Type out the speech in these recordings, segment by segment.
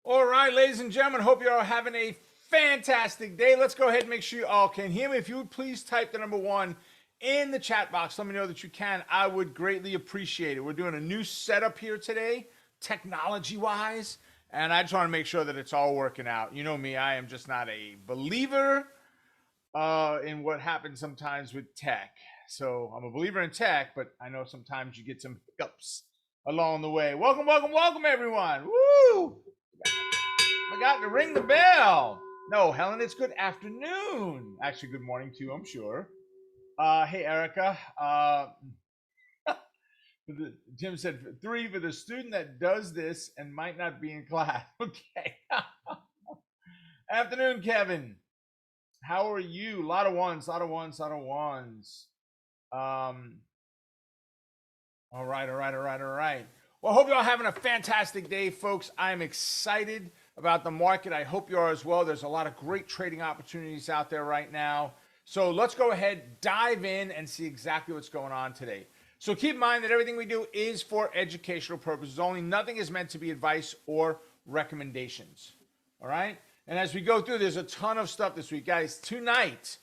All right, ladies and gentlemen, hope you're all having a fantastic day. Let's go ahead and make sure you all can hear me. If you would please type the number 1 in the chat box, let me know that you can. I would greatly appreciate it. We're doing a new setup here today, technology-wise, and I just want to make sure that it's all working out. You know me, I am just not a believer in what happens sometimes with tech. So I'm a believer in tech, but I know sometimes you get some hiccups along the way. Welcome, welcome, welcome, everyone. Woo! I got to ring the bell. No, Helen, it's good afternoon. Actually, good morning to you, I'm sure. Hey, Erica. Jim said 3 for the student that does this and might not be in class. Okay. Afternoon, Kevin. How are you? A lot of ones, lot of ones, lot of ones. All right, all right, all right, all right. Well, I hope you're all having a fantastic day, folks. I'm excited about the market. I hope you are as well. There's a lot of great trading opportunities out there right now. So let's go ahead, dive in, and see exactly what's going on today. So keep in mind that everything we do is for educational purposes only. Nothing is meant to be advice or recommendations. All right? And as we go through, there's a ton of stuff this week. Guys, tonight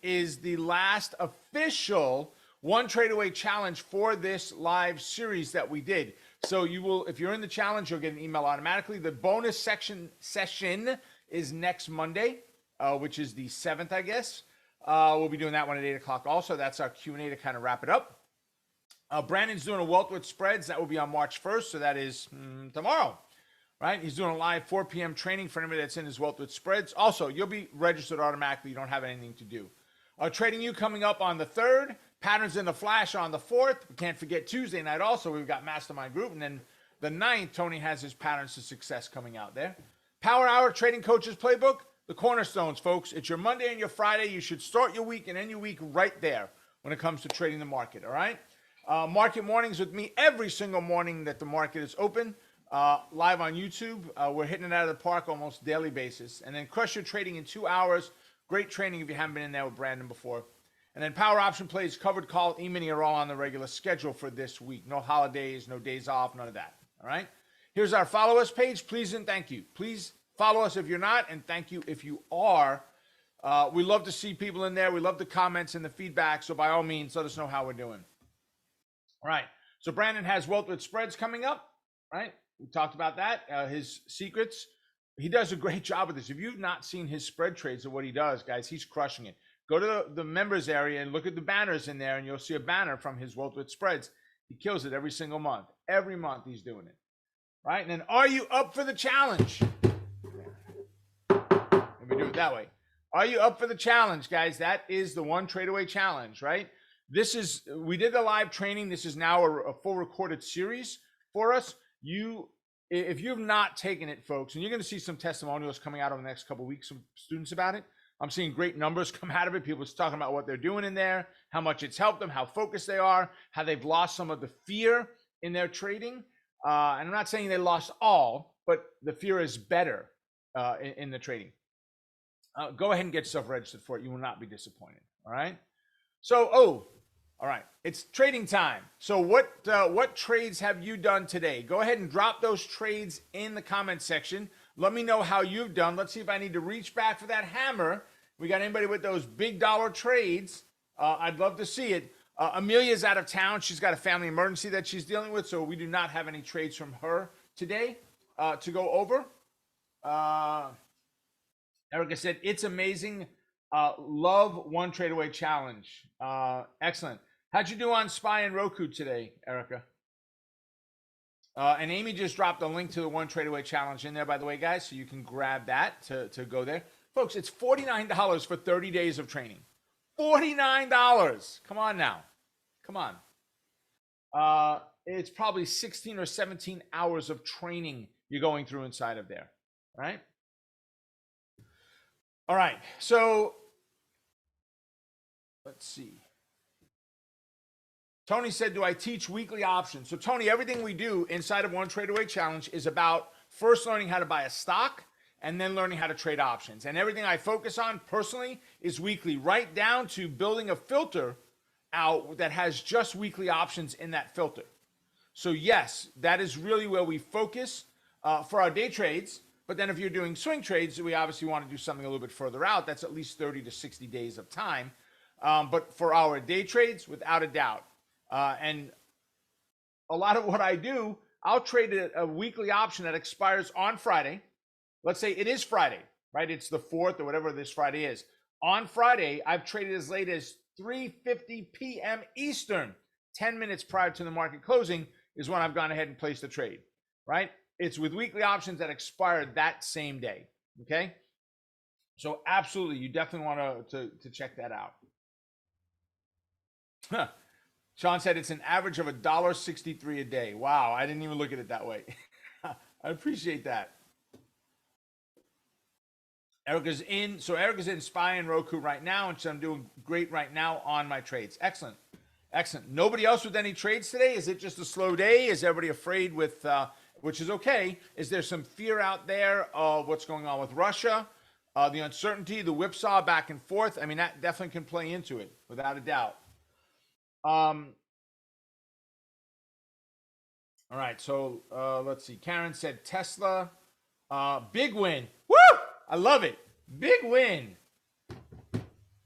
is the last official One Trade Away challenge for this live series that we did. So you will, if you're in the challenge, you'll get an email automatically. The bonus session is next Monday, which is the 7th, I guess. We'll be doing that one at 8 o'clock also. That's our Q&A to kind of wrap it up. Brandon's doing a Wealth with Spreads. That will be on March 1st, so that is tomorrow. Right? He's doing a live 4 p.m. training for anybody that's in his Wealth with Spreads. Also, you'll be registered automatically. You don't have anything to do. Trading You coming up on the 3rd. Patterns in the Flash on the 4th. We can't forget Tuesday night also. We've got Mastermind Group. And then the 9th, Tony has his Patterns to Success coming out there. Power Hour Trading Coaches Playbook. The cornerstones, folks. It's your Monday and your Friday. You should start your week and end your week right there when it comes to trading the market, all right? Market Mornings with me every single morning that the market is open. Live on YouTube. We're hitting it out of the park almost daily basis. And then Crush Your Trading in 2 hours. Great training if you haven't been in there with Brandon before. And then Power Option Plays, Covered Call, E-mini are all on the regular schedule for this week. No holidays, no days off, none of that. All right? Here's our follow us page. Please and thank you. Please follow us if you're not, and thank you if you are. We love to see people in there. We love the comments and the feedback. So by all means, let us know how we're doing. All right. So Brandon has Wealth with Spreads coming up. Right? We talked about that. His secrets. He does a great job with this. If you've not seen his spread trades of what he does, guys, he's crushing it. Go to the members area and look at the banners in there, and you'll see a banner from his Wealth with Spreads. He kills it every single month. Every month he's doing it. Right? And then, are you up for the challenge? Let me do it that way. Are you up for the challenge, guys? That is the One Trade Away challenge, right? We did the live training. This is now a full recorded series for us. If you've not taken it, folks, and you're going to see some testimonials coming out over the next couple of weeks from students about it. I'm seeing great numbers come out of it. People talking about what they're doing in there, how much it's helped them, how focused they are, how they've lost some of the fear in their trading. And I'm not saying they lost all, but the fear is better in the trading. Go ahead and get yourself registered for it. You will not be disappointed. All right. So, all right. It's trading time. So what trades have you done today? Go ahead and drop those trades in the comment section. Let me know how you've done. Let's see if I need to reach back for that hammer. We got anybody with those big dollar trades? I'd love to see it. Amelia's out of town. She's got a family emergency that she's dealing with, so we do not have any trades from her today to go over. Erica said, it's amazing. Love One Trade Away challenge. Excellent. How'd you do on SPY and Roku today, Erica? And Amy just dropped a link to the One Trade Away challenge in there, by the way, guys, so you can grab that to go there. Folks, it's $49 for 30 days of training. $49. Come on now. Come on. It's probably 16 or 17 hours of training you're going through inside of there, right? All right, so let's see. Tony said, do I teach weekly options? So Tony, everything we do inside of One Trade Away Challenge is about first learning how to buy a stock and then learning how to trade options. And everything I focus on personally is weekly, right down to building a filter out that has just weekly options in that filter. So yes, that is really where we focus. for our day trades. But then if you're doing swing trades, we obviously want to do something a little bit further out. That's at least 30 to 60 days of time. But for our day trades, without a doubt. And a lot of what I do, I'll trade a weekly option that expires on Friday. Let's say it is Friday, right? It's the 4th or whatever this Friday is. On Friday, I've traded as late as 3:50 p.m. Eastern, 10 minutes prior to the market closing is when I've gone ahead and placed the trade, right? It's with weekly options that expire that same day, okay? So absolutely, you definitely want to check that out. Sean said it's an average of $1.63 a day. Wow, I didn't even look at it that way. I appreciate that. Erica's in. So Erica's in SPY and Roku right now, and so I'm doing great right now on my trades. Excellent. Excellent. Nobody else with any trades today? Is it just a slow day? Is everybody afraid with, which is okay. Is there some fear out there of what's going on with Russia? The uncertainty, the whipsaw back and forth. I mean, that definitely can play into it, without a doubt. All right, so let's see. Karen said Tesla, big win. Woo! I love it. Big win.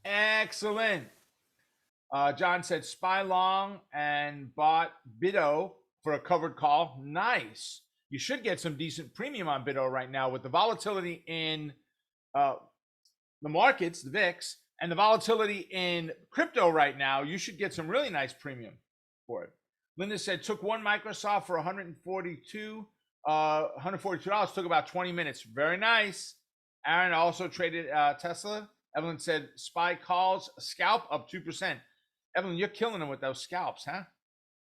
Excellent. John said SPY long and bought BIDO for a covered call. Nice. You should get some decent premium on BIDO right now with the volatility in the markets, the VIX, and the volatility in crypto right now. You should get some really nice premium for it. Linda said took one Microsoft for $142, took about 20 minutes. Very nice. Aaron also traded Tesla. Evelyn said SPY calls scalp up 2%. Evelyn, you're killing them with those scalps, huh?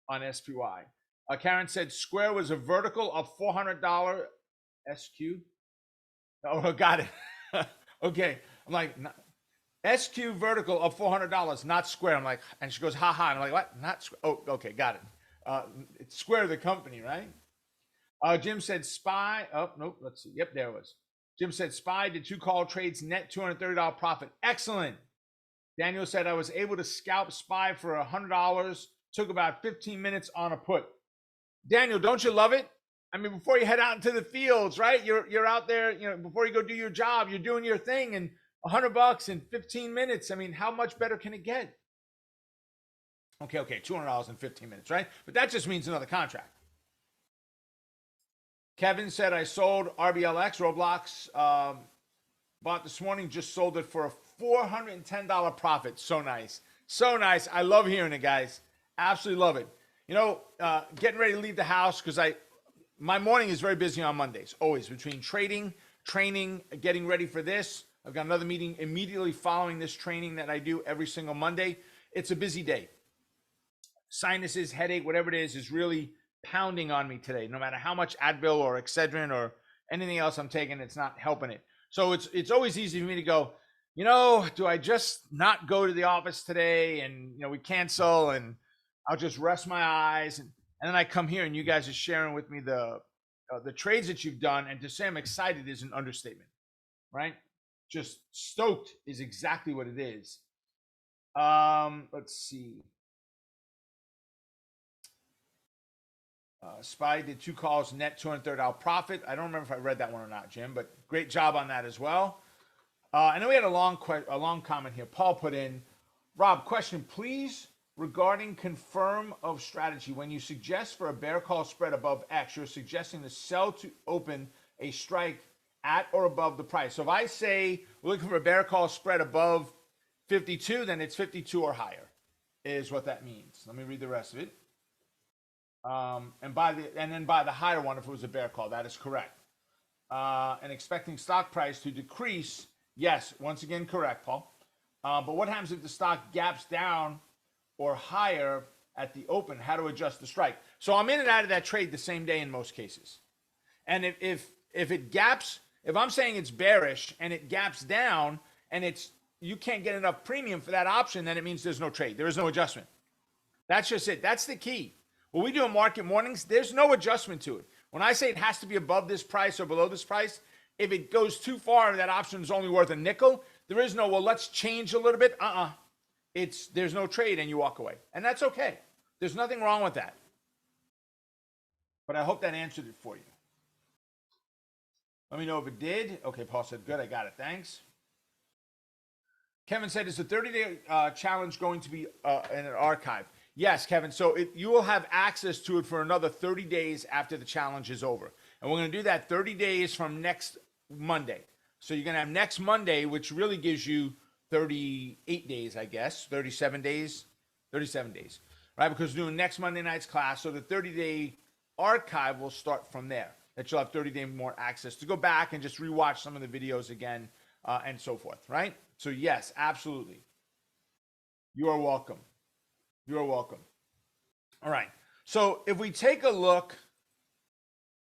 On SPY. Karen said Square was a vertical of $400 SQ. Oh, got it. Okay. I'm like, SQ vertical of $400, not Square. I'm like, and she goes, haha. And I'm like, what? Not Square. Oh, okay. Got it. It's Square, the company, right? Jim said SPY. Oh, nope. Let's see. Yep, there it was. Jim said SPY did 2 call trades, net $230 profit. Excellent. Daniel said I was able to scalp SPY for $100. Took about 15 minutes on a put. Daniel, don't you love it? I mean, before you head out into the fields, right? You're out there, you know, before you go do your job, you're doing your thing, and $100 in 15 minutes. I mean, how much better can it get? Okay, $200 in 15 minutes, right? But that just means another contract. Kevin said I sold RBLX, Roblox, bought this morning, just sold it for a $410 profit. So nice. So nice. I love hearing it, guys. Absolutely love it. You know, getting ready to leave the house because my morning is very busy on Mondays, always between trading, training, getting ready for this. I've got another meeting immediately following this training that I do every single Monday. It's a busy day. Sinuses, headache, whatever it is really pounding on me today. No matter how much Advil or Excedrin or anything else I'm taking, it's not helping it. So it's always easy for me to go, you know, do I just not go to the office today and, you know, we cancel and I'll just rest my eyes. And then I come here and you guys are sharing with me the trades that you've done. And to say I'm excited is an understatement, right? Just stoked is exactly what it is. Let's see. SPY did 2 calls, net $230 profit. I don't remember if I read that one or not, Jim, but great job on that as well. I know we had a long comment here. Paul put in, Rob, question, please, regarding confirm of strategy. When you suggest for a bear call spread above X, you're suggesting the sell to open a strike at or above the price. So if I say we're looking for a bear call spread above 52, then it's 52 or higher is what that means. Let me read the rest of it. And then buy the higher one if it was a bear call. That is correct. And expecting stock price to decrease. Yes, once again, correct, Paul. But what happens if the stock gaps down or higher at the open? How to adjust the strike? So I'm in and out of that trade the same day in most cases. And if it gaps, if I'm saying it's bearish and it gaps down and you can't get enough premium for that option, then it means there's no trade. There is no adjustment. That's just it. That's the key. When we do a market mornings, there's no adjustment to it. When I say it has to be above this price or below this price, if it goes too far and that option is only worth a nickel, there is no, well, let's change a little bit. There's no trade and you walk away. And that's okay. There's nothing wrong with that. But I hope that answered it for you. Let me know if it did. Okay, Paul said, good, I got it, thanks. Kevin said, is the 30-day challenge going to be in an archive? Yes, Kevin. So you will have access to it for another 30 days after the challenge is over. And we're going to do that 30 days from next Monday. So you're going to have next Monday, which really gives you 38 days, I guess, 37 days, right? Because we're doing next Monday night's class. So the 30-day archive will start from there. That you'll have 30-day more access to go back and just rewatch some of the videos again and so forth, right? So yes, absolutely. You are welcome. You're welcome. All right. So if we take a look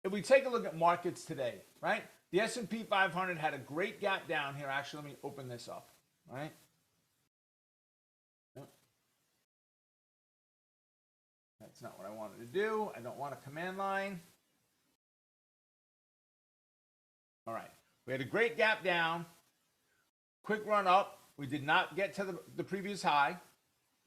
at markets today, right? The S&P 500 had a great gap down here. Actually, let me open this up, right? That's not what I wanted to do. I don't want a command line. All right. We had a great gap down, quick run up. We did not get to the previous high,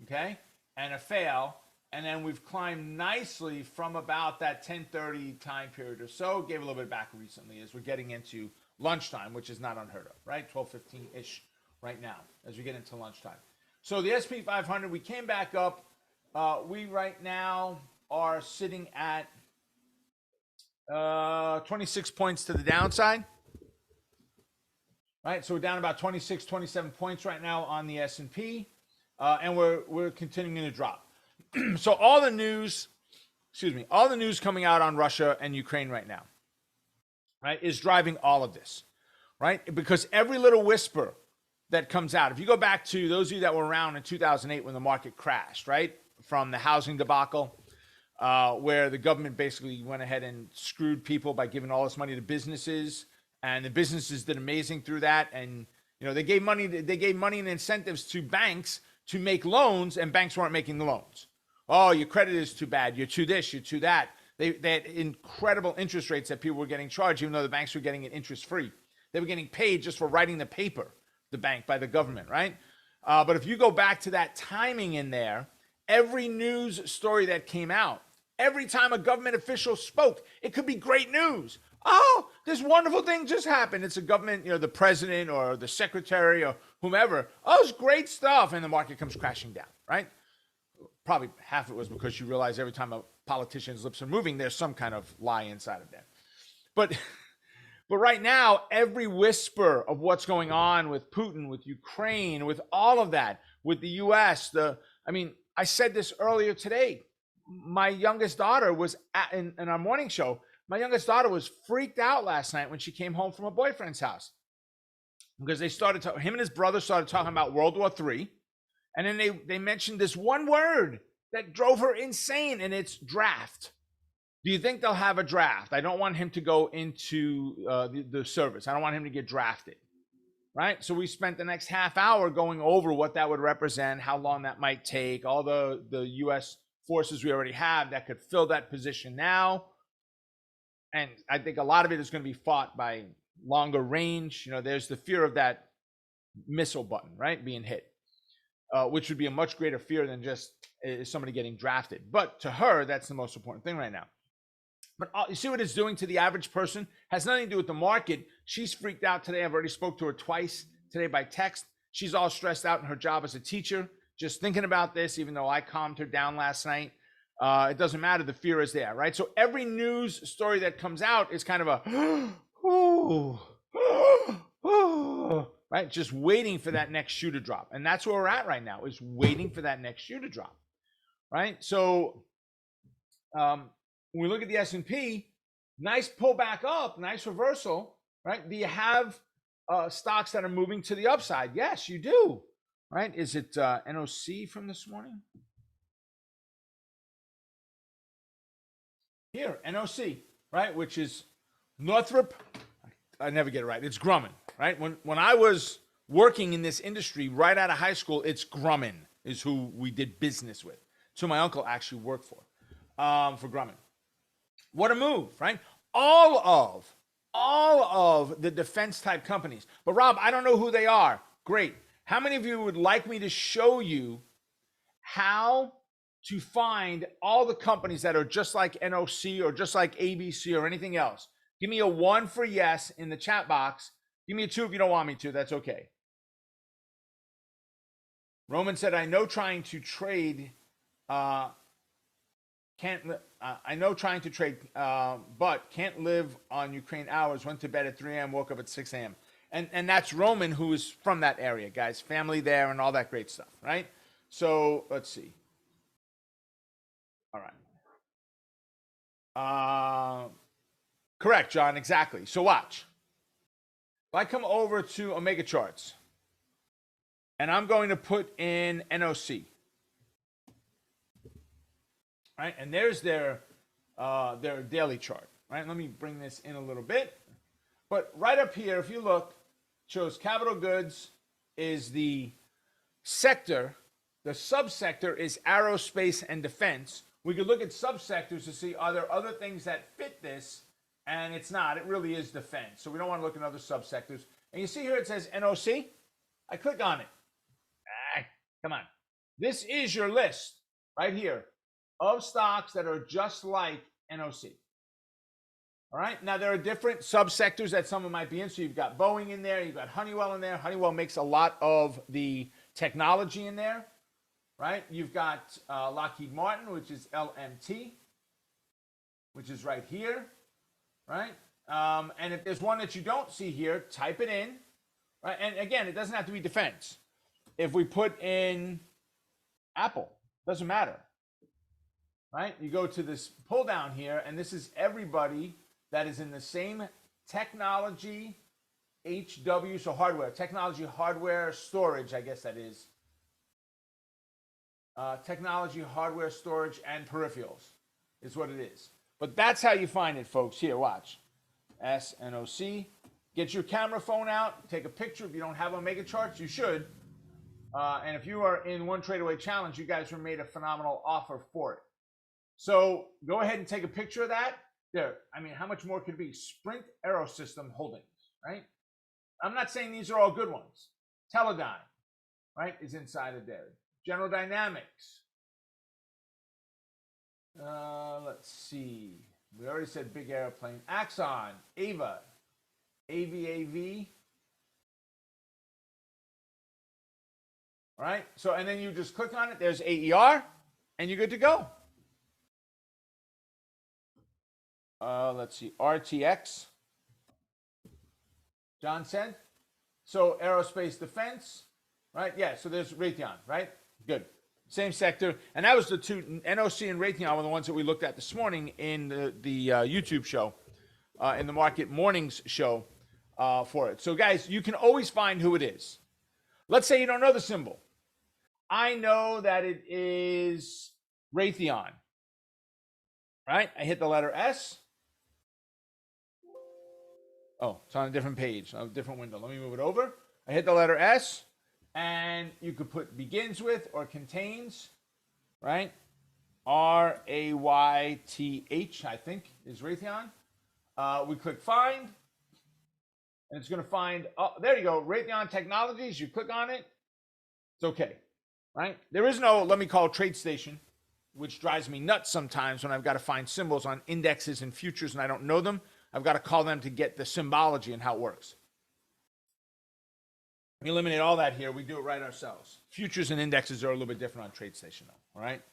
okay? And a fail. And then we've climbed nicely from about that 10:30 time period or so. Gave a little bit back recently as we're getting into lunchtime, which is not unheard of, right? 12:15-ish right now as we get into lunchtime. So the S&P 500, we came back up. We right now are sitting at 26 points to the downside. Right, so we're down about 26, 27 points right now on the S&P, and we're continuing to drop. So all the news coming out on Russia and Ukraine right now, right, is driving all of this, right? Because every little whisper that comes out, if you go back to those of you that were around in 2008 when the market crashed, right, from the housing debacle, where the government basically went ahead and screwed people by giving all this money to businesses, and the businesses did amazing through that, and they gave money and incentives to banks to make loans, and banks weren't making the loans. Oh, your credit is too bad. You're too this, you're too that. They had incredible interest rates that people were getting charged, even though the banks were getting it interest free. They were getting paid just for writing the paper, the bank, by the government, right? But if you go back to that timing in there, every news story that came out, every time a government official spoke, it could be great news. Oh, this wonderful thing just happened. It's a government, the president or the secretary or whomever. Oh, it's great stuff. And the market comes crashing down, right? Probably half of it was because you realize every time a politician's lips are moving, there's some kind of lie inside of that. But right now, every whisper of what's going on with Putin, with Ukraine, with all of that, with the U.S., I said this earlier today. My youngest daughter was in our morning show. My youngest daughter was freaked out last night when she came home from a boyfriend's house because him and his brother started talking about World War III. And then they mentioned this one word that drove her insane, and it's draft. Do you think they'll have a draft? I don't want him to go into the service. I don't want him to get drafted, right? So we spent the next half hour going over what that would represent, how long that might take, all the U.S. forces we already have that could fill that position now. And I think a lot of it is going to be fought by longer range. There's the fear of that missile button, right, being hit. Which would be a much greater fear than just somebody getting drafted. But to her, that's the most important thing right now. But you see what it's doing to the average person? Has nothing to do with the market. She's freaked out today. I've already spoke to her twice today by text. She's all stressed out in her job as a teacher, just thinking about this, even though I calmed her down last night. It doesn't matter. The fear is there, right? So every news story that comes out is kind of a, right? Just waiting for that next shoe to drop. And that's where we're at right now, is waiting for that next shoe to drop, right? So when we look at the S&P, nice pullback up, nice reversal, right? Do you have stocks that are moving to the upside? Yes, you do, right? Is it NOC from this morning? Here, NOC, right? Which is Northrop. I never get it right. It's Grumman, right? When I was working in this industry right out of high school, it's Grumman is who we did business with. So my uncle actually worked for Grumman. What a move, right? All of the defense type companies. But Rob, I don't know who they are. Great. How many of you would like me to show you how to find all the companies that are just like NOC or just like ABC or anything else? Give me a 1 for yes in the chat box. Give me a 2 if you don't want me to. That's okay. Roman said, I know trying to trade I know trying to trade, but can't live on Ukraine hours. Went to bed at 3 a.m., woke up at 6 a.m. And that's Roman, who is from that area, guys. Family there and all that great stuff, right? So let's see. All right. Correct, John. Exactly. So watch. If I come over to Omega Charts, and I'm going to put in NOC. Right, and there's their daily chart. Right, let me bring this in a little bit. But right up here, if you look, shows capital goods is the sector. The subsector is aerospace and defense. We could look at subsectors to see are there other things that fit this, and it's not. It really is defense. So we don't want to look at other subsectors. And you see here it says NOC. I click on it. Come on. This is your list right here of stocks that are just like NOC. All right. Now, there are different subsectors that someone might be in. So you've got Boeing in there. You've got Honeywell in there. Honeywell makes a lot of the technology in there. Right. You've got Lockheed Martin, which is LMT, which is right here. Right. And if there's one that you don't see here, type it in. Right. And again, it doesn't have to be defense. If we put in Apple, doesn't matter. Right? You go to this pull down here, and this is everybody that is in the same technology, HW, so hardware, technology, hardware, storage, I guess that is. Technology, hardware, storage, and peripherals is what it is. But that's how you find it, folks. Here, watch. SNOC. Get your camera phone out, take a picture. If you don't have Omega Charts, you should. And if you are in One Trade Away Challenge, you guys were made a phenomenal offer for it. So go ahead and take a picture of that. There. I mean, how much more could it be? Sprint Aerosystem Holdings, right? I'm not saying these are all good ones. Teledyne, right, is inside of there. General Dynamics. Let's see. We already said big airplane. Axon, Ava, AVAV. All right. So, and then you just click on it. There's AER, and you're good to go. Let's see. RTX. John said. So, aerospace defense, right? Yeah. So there's Raytheon, right? Good. Same sector. And that was the two, NOC and Raytheon were the ones that we looked at this morning in the YouTube show, in the Market Mornings show for it. So, guys, you can always find who it is. Let's say you don't know the symbol. I know that it is Raytheon, right? I hit the letter S. Oh, it's on a different page, on a different window. Let me move it over. I hit the letter S, and you could put begins with or contains, right? RAYTH, I think, is Raytheon. We click find, and it's going to find, oh, there you go, Raytheon Technologies. You click on it, it's okay. Right? There is no, let me call it TradeStation, which drives me nuts sometimes when I've got to find symbols on indexes and futures and I don't know them. I've got to call them to get the symbology and how it works. We eliminate all that here. We do it right ourselves. Futures and indexes are a little bit different on TradeStation, though. All right.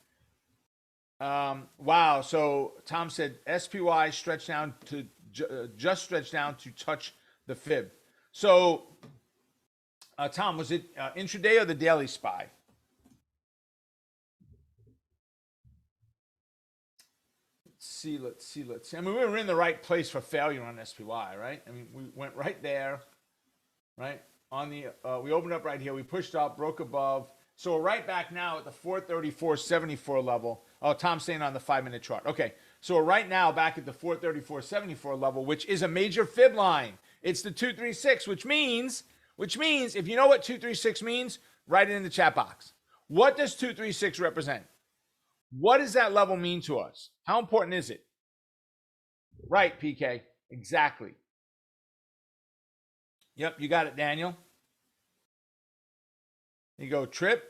Wow. So Tom said SPY stretched down to just stretched down to touch the fib. So Tom, was it intraday or the daily SPY? Let's see. I mean, we were in the right place for failure on SPY, right? I mean, we went right there, right? On the, we opened up right here. We pushed up, broke above. So we're right back now at the 434.74 level. Oh, Tom's saying on the 5-minute chart. Okay, so we're right now back at the 434.74 level, which is a major fib line. It's the 236, which means if you know what 236 means, write it in the chat box. What does 236 represent? What does that level mean to us? How important is it? Right, PK. Exactly. Yep, you got it, Daniel. You go, Trip.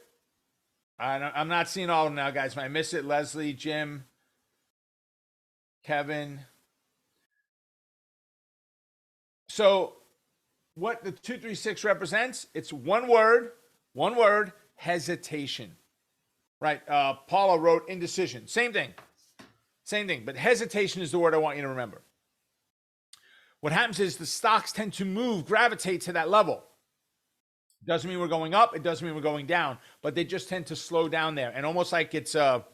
I'm not seeing all of them now, guys. If I miss it, Leslie, Jim, Kevin. So what the 236 represents, it's one word, hesitation, right? Paula wrote indecision. Same thing, but hesitation is the word I want you to remember. What happens is the stocks tend to gravitate to that level. Doesn't mean we're going up. It doesn't mean we're going down, but they just tend to slow down there. And almost like it's a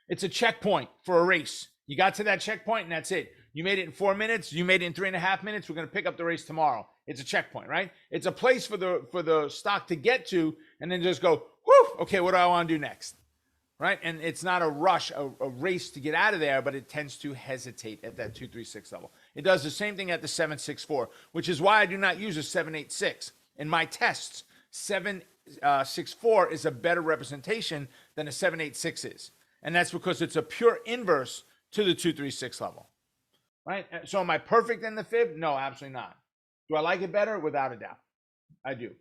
checkpoint for a race. You got to that checkpoint and that's it. You made it in 4 minutes. You made it in 3.5 minutes. We're going to pick up the race tomorrow. It's a checkpoint, right? It's a place for the stock to get to and then just go, whoo, okay, what do I want to do next? Right? And it's not a rush, a race to get out of there, but it tends to hesitate at that 236 level. It does the same thing at the 764, which is why I do not use a 786. In my tests, 764 is a better representation than a 786 is. And that's because it's a pure inverse to the 236 level. Right? So am I perfect in the fib? No, absolutely not. Do I like it better? Without a doubt. I do.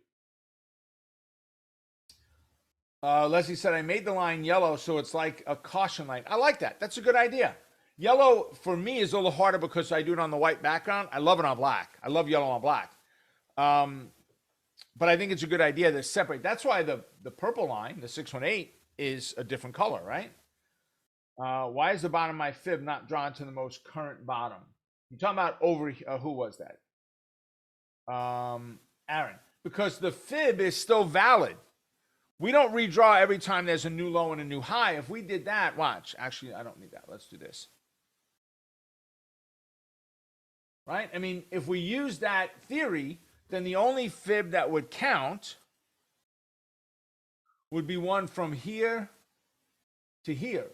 Leslie said, I made the line yellow, so it's like a caution light. I like that. That's a good idea. Yellow, for me, is a little harder because I do it on the white background. I love it on black. I love yellow on black. But I think it's a good idea to separate. That's why the purple line, the 618, is a different color, right? Why is the bottom of my fib not drawn to the most current bottom? You're talking about over, who was that? Aaron. Because the fib is still valid. We don't redraw every time there's a new low and a new high. If we did that, watch. Actually, I don't need that. Let's do this. Right? I mean, if we use that theory, then the only fib that would count would be one from here to here.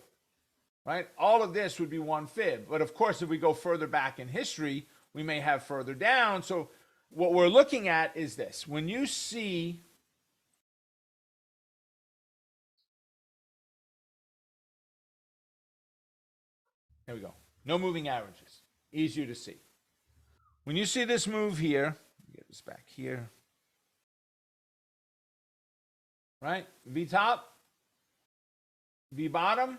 Right? All of this would be one fib. But of course, if we go further back in history, we may have further down. So what we're looking at is this. When you see there we go. No moving averages. Easier to see. When you see this move here, get this back here. Right? V top, V bottom.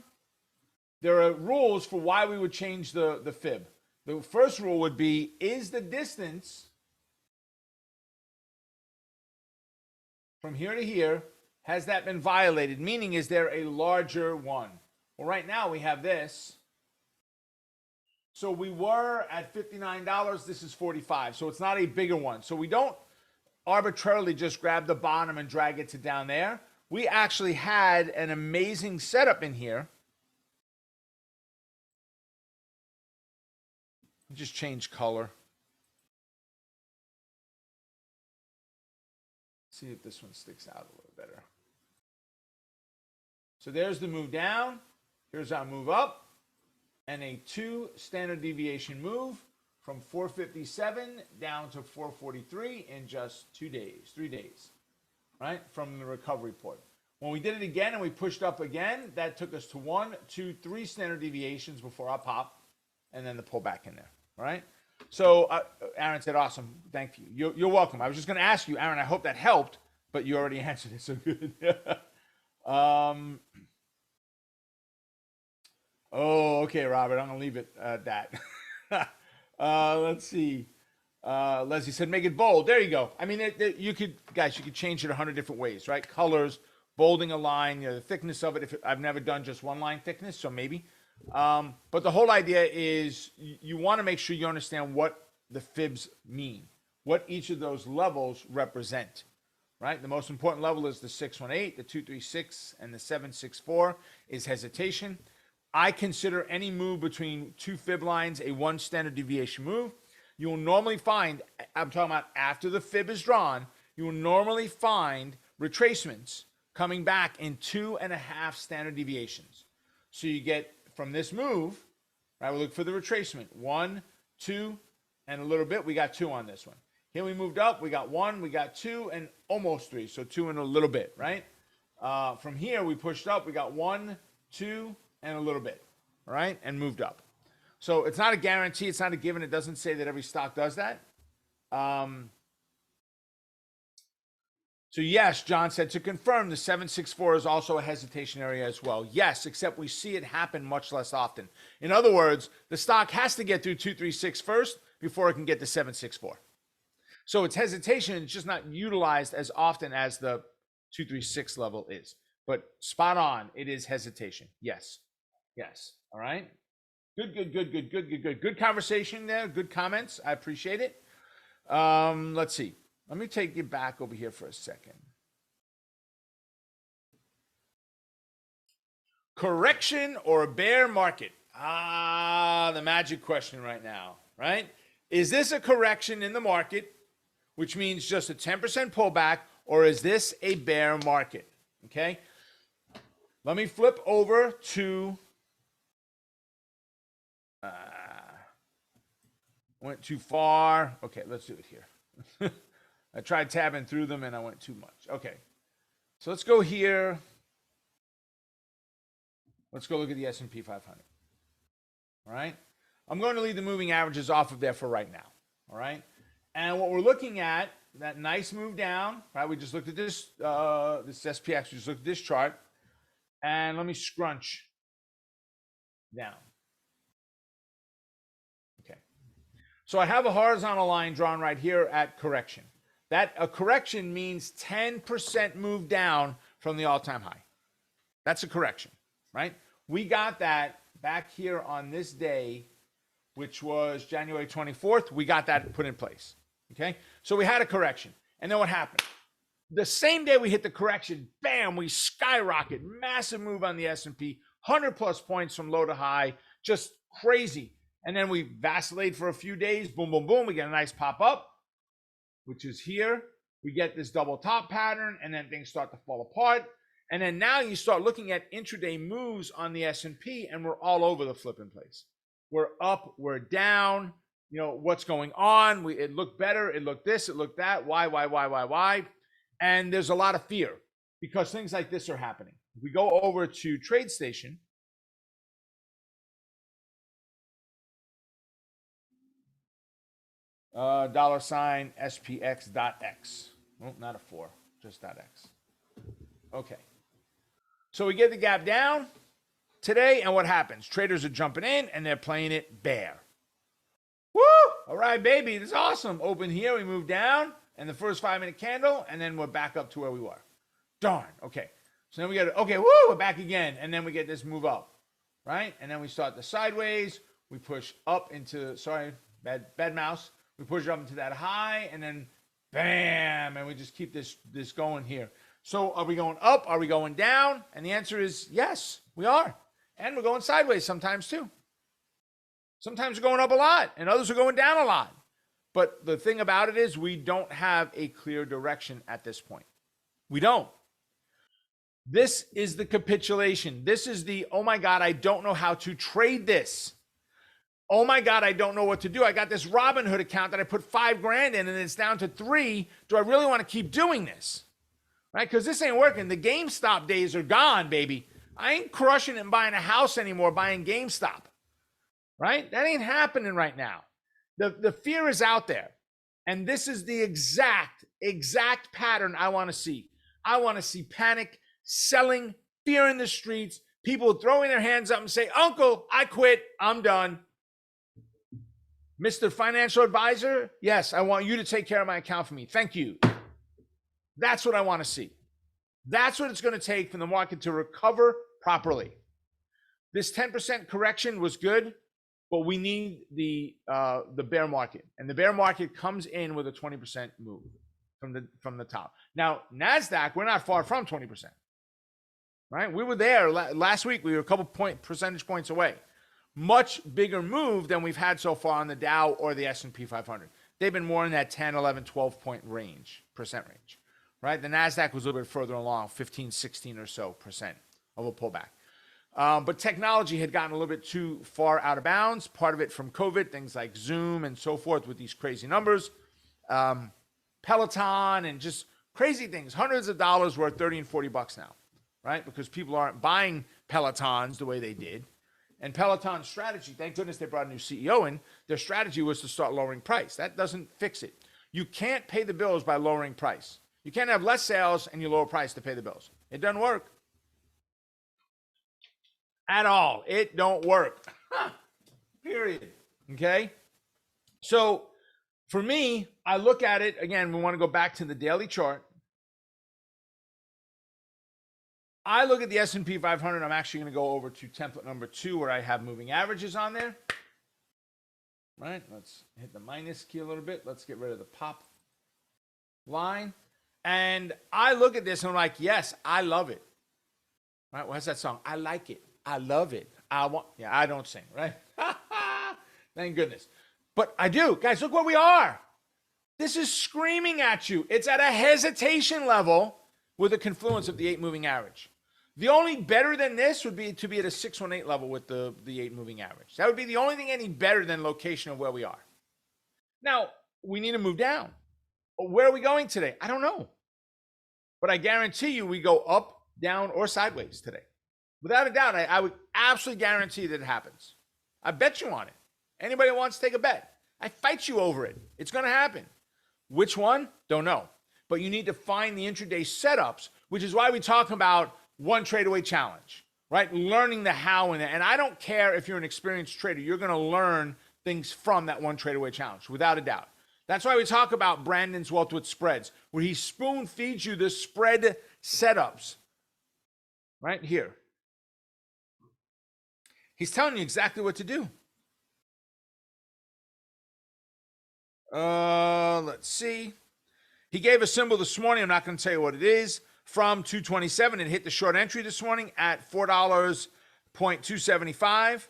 There are rules for why we would change the fib. The first rule would be, is the distance from here to here, has that been violated? Meaning, is there a larger one? Well, right now we have this. So we were at $59. This is $45. So it's not a bigger one. So we don't arbitrarily just grab the bottom and drag it to down there. We actually had an amazing setup in here. Just change color. See if this one sticks out a little better. So there's the move down. Here's our move up. And a 2 standard deviation move from 457 down to 443 in just 3 days, right? From the recovery point. When we did it again and we pushed up again, that took us to 1, 2, 3 standard deviations before our pop and then the pullback in there, all right? So Aaron said, awesome, thank you. You're welcome. I was just going to ask you, Aaron, I hope that helped, but you already answered it, so good. Oh, okay, Robert, I'm going to leave it at that. Let's see. Leslie said, make it bold. There you go. I mean, you could change it 100 different ways, right? Colors, bolding a line, the thickness of it. I've never done just one line thickness, so maybe. But the whole idea is you want to make sure you understand what the fibs mean, what each of those levels represent, right? The most important level is the 618, the 236, and the 764 is hesitation. I consider any move between 2 fib lines a 1 standard deviation move. You will normally find, I'm talking about after the fib is drawn, you will normally find retracements coming back in 2.5 standard deviations. So you get from this move, right, we look for the retracement. 1, 2, and a little bit. We got 2 on this one. Here we moved up. We got 1, we got 2, and almost 3. So 2 and a little bit, right? From here, we pushed up. We got 1, 2, and a little bit, all right, and moved up. So it's not a guarantee. It's not a given. It doesn't say that every stock does that. So yes, John said, to confirm, the 764 is also a hesitation area as well. Yes, except we see it happen much less often. In other words, the stock has to get through 236 first before it can get to 764. So it's hesitation. It's just not utilized as often as the 236 level is. But spot on. It is hesitation. Yes. Yes. All right. Good conversation there. Good comments. I appreciate it. Let's see. Let me take you back over here for a second. Correction or bear market? The magic question right now, right? Is this a correction in the market, which means just a 10% pullback, or is this a bear market? Okay. Let me flip over to, went too far. Okay, let's do it here. I tried tabbing through them and I went too much. Okay. So let's go here. Let's go look at the S&P 500. All right. I'm going to leave the moving averages off of there for right now. All right. And what we're looking at, that nice move down, right? We just looked at this, this SPX, we just looked at this chart. And let me scrunch down. Okay. So I have a horizontal line drawn right here at correction. That a correction means 10% move down from the all-time high. That's a correction, right? We got that back here on this day, which was January 24th. We got that put in place. Okay. So we had a correction. And then what happened? The same day we hit the correction, bam, we skyrocket. Massive move on the S&P, 100 plus points from low to high, just crazy. And then we vacillate for a few days. Boom, boom, boom. We get a nice pop up, which is here. We get this double top pattern, and then things start to fall apart. And then now you start looking at intraday moves on the S&P, and we're all over the flipping place. We're up, we're down. You know, what's going on? It looked better, it looked this, it looked that. Why? And there's a lot of fear because things like this are happening. If we go over to TradeStation, $ SPX.X. Oh, not a 4, just .X. Okay. So we get the gap down today, and what happens? Traders are jumping in, and they're playing it bear. Woo! All right, baby, this is awesome. Open here, we move down, and the first 5-minute candle, and then we're back up to where we were. Darn, okay. So then we get, okay, woo, we're back again, and then we get this move up, right? And then we start the sideways, we push up into, sorry, bad mouse. We push up into that high, and then bam, and we just keep this going here. So are we going up? Are we going down? And the answer is yes, we are. And we're going sideways sometimes too. Sometimes we're going up a lot, and others are going down a lot. But the thing about it is we don't have a clear direction at this point. We don't. This is the capitulation. This is the, oh my God, I don't know how to trade this. Oh my God, I don't know what to do. I got this Robinhood account that I put $5,000 in and it's down to 3. Do I really want to keep doing this? Right? Because this ain't working. The GameStop days are gone, baby. I ain't crushing it and buying a house anymore, buying GameStop. Right? That ain't happening right now. The fear is out there. And this is the exact pattern I want to see. I want to see panic, selling, fear in the streets, people throwing their hands up and say, Uncle, I quit. I'm done. Mr. Financial Advisor, yes, I want you to take care of my account for me. Thank you. That's what I want to see. That's what it's going to take for the market to recover properly. This 10% correction was good, but we need the bear market. And the bear market comes in with a 20% move from the top. Now, NASDAQ, we're not far from 20%. Right? We were there last week. We were a couple percentage points away. Much bigger move than we've had so far on the Dow or the S&P 500. They've been more in that 10, 11, 12 point percent range, right? The NASDAQ was a little bit further along, 15, 16 or so percent of a pullback. But technology had gotten a little bit too far out of bounds, part of it from COVID, things like Zoom and so forth with these crazy numbers. Peloton and just crazy things, hundreds of dollars worth, 30 and 40 bucks now, right? Because people aren't buying Pelotons the way they did. And Peloton's strategy, thank goodness they brought a new CEO in, their strategy was to start lowering price. That doesn't fix it. You can't pay the bills by lowering price. You can't have less sales and you lower price to pay the bills. It doesn't work. At all. It don't work. Period. Okay? So for me, I look at it again. We want to go back to the daily chart. I look at the S&P 500. I'm actually going to go over to template number 2 where I have moving averages on there. Right, let's hit the minus key a little bit. Let's get rid of the pop line. And I look at this and I'm like, yes, I love it. Right, what's that song? I like it. I love it. I don't sing, right? Thank goodness. But I do. Guys, look where we are. This is screaming at you. It's at a hesitation level with a confluence of the 8 moving average. The only better than this would be to be at a 618 level with the 8 moving average. That would be the only thing any better than location of where we are. Now, we need to move down. Where are we going today? I don't know. But I guarantee you we go up, down, or sideways today. Without a doubt, I would absolutely guarantee that it happens. I bet you on it. Anybody that wants to take a bet, I fight you over it. It's going to happen. Which one? Don't know. But you need to find the intraday setups, which is why we talk about one trade away challenge, right? Learning the how and the, and I don't care if you're an experienced trader, you're going to learn things from that one trade away challenge, without a doubt. That's why we talk about Brandon's Wealth with Spreads, where he spoon feeds you the spread setups right here. He's telling you exactly what to do. Let's see. He gave a symbol this morning. I'm not going to tell you what it is. From 227, it hit the short entry this morning at $4.275.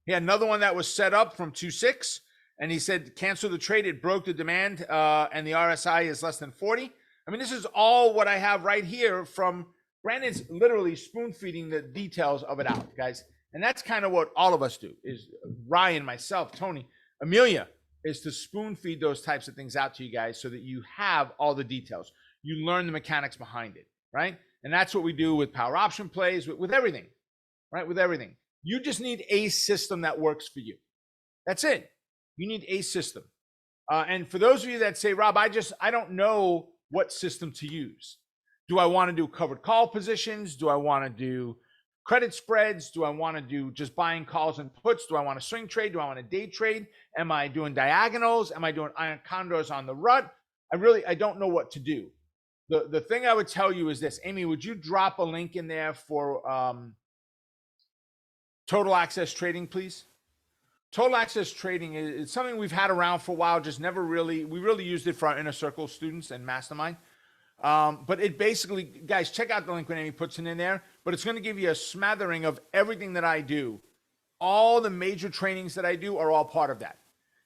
He had another one that was set up from 26, and he said cancel the trade. It broke the demand, and the RSI is less than 40. I mean, this is all what I have right here from Brandon's literally spoon feeding the details of it out, guys. And that's kind of what all of us do, is Ryan, myself, Tony, Amelia, is to spoon feed those types of things out to you guys so that you have all the details. You learn the mechanics behind it, right? And that's what we do with power option plays, with everything, right? With everything. You just need a system that works for you. That's it. You need a system. And for those of you that say, Rob, I don't know what system to use. Do I want to do covered call positions? Do I want to do credit spreads? Do I want to do just buying calls and puts? Do I want to swing trade? Do I want to day trade? Am I doing diagonals? Am I doing iron condors on the rut? I don't know what to do. The thing I would tell you is this. Amy, would you drop a link in there for total access trading, please? Total access trading is something we've had around for a while, just never really, we really used it for our inner circle students and mastermind. But it basically, guys, check out the link when Amy puts it in there, but it's going to give you a smattering of everything that I do. All the major trainings that I do are all part of that.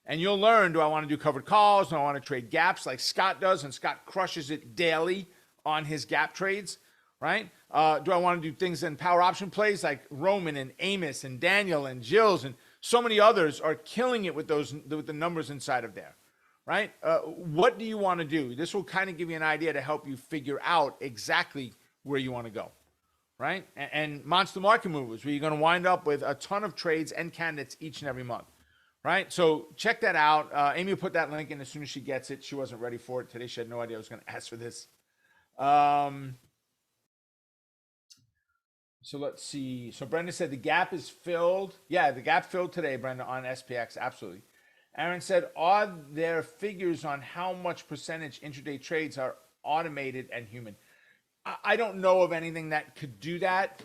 And you'll learn, do I want to do covered calls? Do I want to trade gaps like Scott does? And Scott crushes it daily on his gap trades, right? Do I want to do things in power option plays like Roman and Amos and Daniel and Jills and so many others are killing it with the numbers inside of there, right? What do you want to do? This will kind of give you an idea to help you figure out exactly where you want to go, right? And monster market movers, where you're going to wind up with a ton of trades and candidates each and every month, right? So check that out. Amy will put that link in as soon as she gets it. She wasn't ready for it today. She had no idea I was going to ask for this. So let's see. So Brenda said the gap is filled. Yeah, the gap filled today, Brenda, on SPX. Absolutely. Aaron said, are there figures on how much percentage intraday trades are automated and human? I don't know of anything that could do that.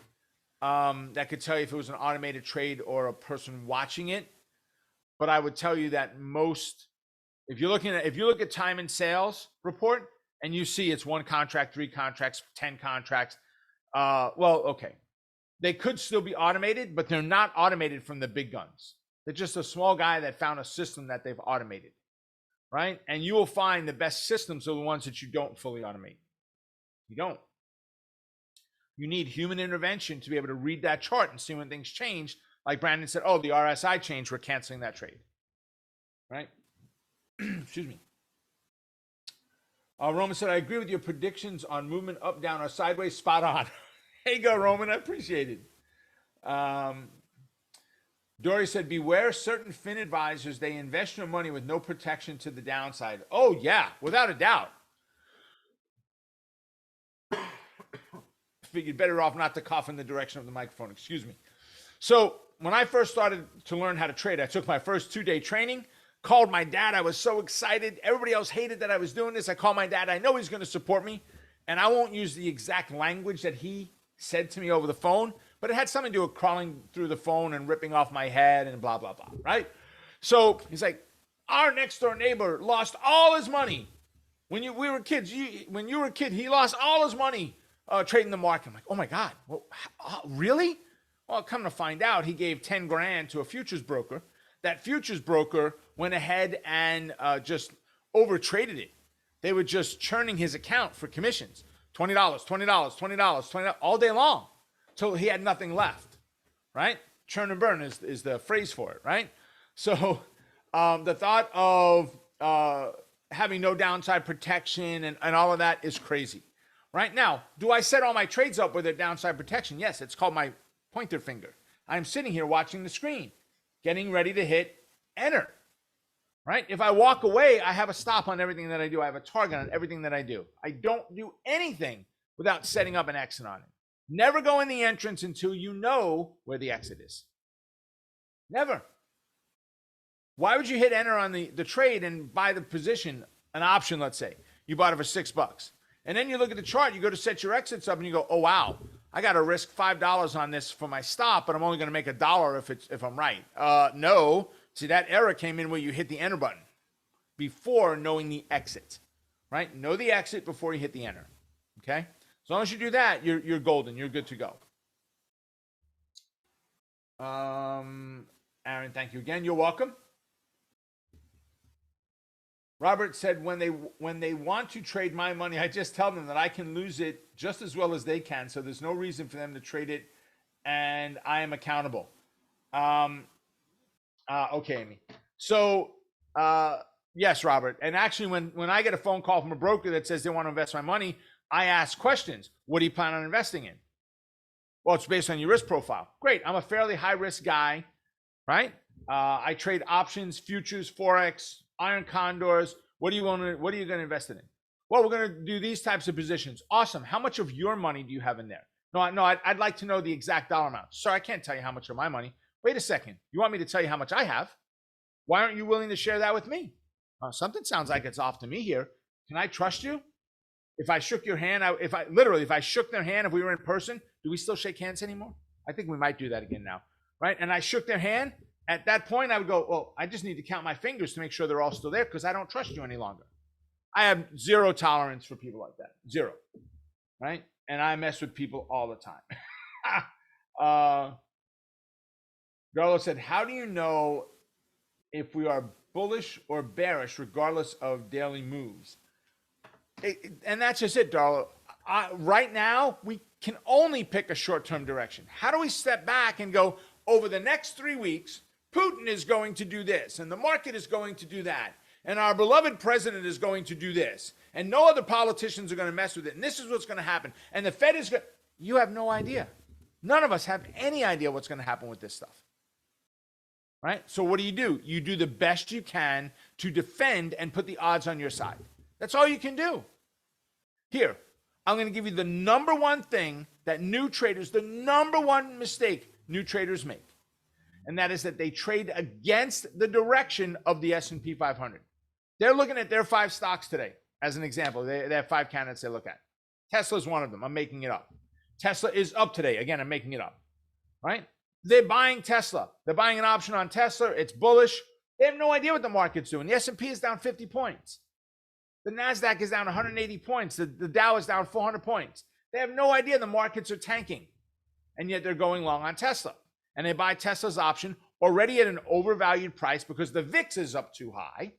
That could tell you if it was an automated trade or a person watching it. But I would tell you that most, if you look at time and sales report and you see it's 1 contract, 3 contracts, 10 contracts, well, okay. They could still be automated, but they're not automated from the big guns. They're just a small guy that found a system that they've automated, right? And you will find the best systems are the ones that you don't fully automate. You don't. You need human intervention to be able to read that chart and see when things change. Like Brandon said, oh, the RSI changed, we're canceling that trade, right? Excuse me. Roman said, I agree with your predictions on movement up, down, or sideways. Spot on. There you go, Roman. I appreciate it. Dory said, beware certain fin advisors. They invest your money with no protection to the downside. Oh, yeah, without a doubt. Figured better off not to cough in the direction of the microphone. Excuse me. So when I first started to learn how to trade, I took my first 2-day training, called my dad. I was so excited. Everybody else hated that I was doing this. I called my dad. I know he's going to support me. And I won't use the exact language that he said to me over the phone, but it had something to do with crawling through the phone and ripping off my head and blah, blah, blah, right? So he's like, our next door neighbor lost all his money. When we were kids, when you were a kid, he lost all his money trading the market. I'm like, oh my God, well, really? Well, come to find out, he gave 10 grand to a futures broker. That futures broker went ahead and just over traded it. They were just churning his account for commissions. $20, $20, $20, $20 all day long till he had nothing left, right? Churn and burn is the phrase for it, right? So the thought of having no downside protection and all of that is crazy. Right now, do I set all my trades up with a downside protection? Yes, it's called my pointer finger. I'm sitting here watching the screen, getting ready to hit enter, right? If I walk away, I have a stop on everything that I do. I have a target on everything that I do. I don't do anything without setting up an exit on it. Never go in the entrance until you know where the exit is. Never. Why would you hit enter on the trade and buy the position, an option, let's say? You bought it for $6. And then you look at the chart, you go to set your exits up and you go, oh, wow, I got to risk $5 on this for my stop, but I'm only going to make $1 if I'm right. No. See, that error came in where you hit the enter button before knowing the exit, right? Know the exit before you hit the enter, okay? As long as you do that, you're golden. You're good to go. Aaron, thank you again. You're welcome. Robert said, when they want to trade my money, I just tell them that I can lose it just as well as they can. So there's no reason for them to trade it, and I am accountable. Okay, Amy. So yes, Robert. And actually, when I get a phone call from a broker that says they want to invest my money, I ask questions. What do you plan on investing in? Well, it's based on your risk profile. Great. I'm a fairly high risk guy, right? I trade options, futures, forex, iron condors. What are you going to invest in? Well, we're going to do these types of positions. Awesome. How much of your money do you have in there? No, I'd like to know the exact dollar amount. Sir, I can't tell you how much of my money. Wait a second. You want me to tell you how much I have? Why aren't you willing to share that with me? Something sounds like it's off to me here. Can I trust you? If I shook your hand, if I shook their hand, if we were in person, do we still shake hands anymore? I think we might do that again now, right? And I shook their hand. At that point, I would go, well, I just need to count my fingers to make sure they're all still there because I don't trust you any longer. I have zero tolerance for people like that. Zero, right? And I mess with people all the time. Garlo said, how do you know if we are bullish or bearish regardless of daily moves? And that's just it, Darla. Right now, we can only pick a short-term direction. How do we step back and go, over the next 3 weeks, Putin is going to do this, and the market is going to do that, and our beloved president is going to do this, and no other politicians are going to mess with it, and this is what's going to happen, and the Fed is going to... You have no idea. None of us have any idea what's going to happen with this stuff. Right? So what do? You do the best you can to defend and put the odds on your side. That's all you can do. Here, I'm going to give you the number one thing that new traders, the number one mistake new traders make. And that is that they trade against the direction of the S&P 500. They're looking at their 5 stocks today, as an example. They have 5 candidates they look at. Tesla's one of them. I'm making it up. Tesla is up today. Again, I'm making it up. Right? They're buying Tesla. They're buying an option on Tesla. It's bullish. They have no idea what the market's doing. The S&P is down 50 points. The NASDAQ is down 180 points. The Dow is down 400 points. They have no idea the markets are tanking. And yet they're going long on Tesla. And they buy Tesla's option already at an overvalued price because the VIX is up too high.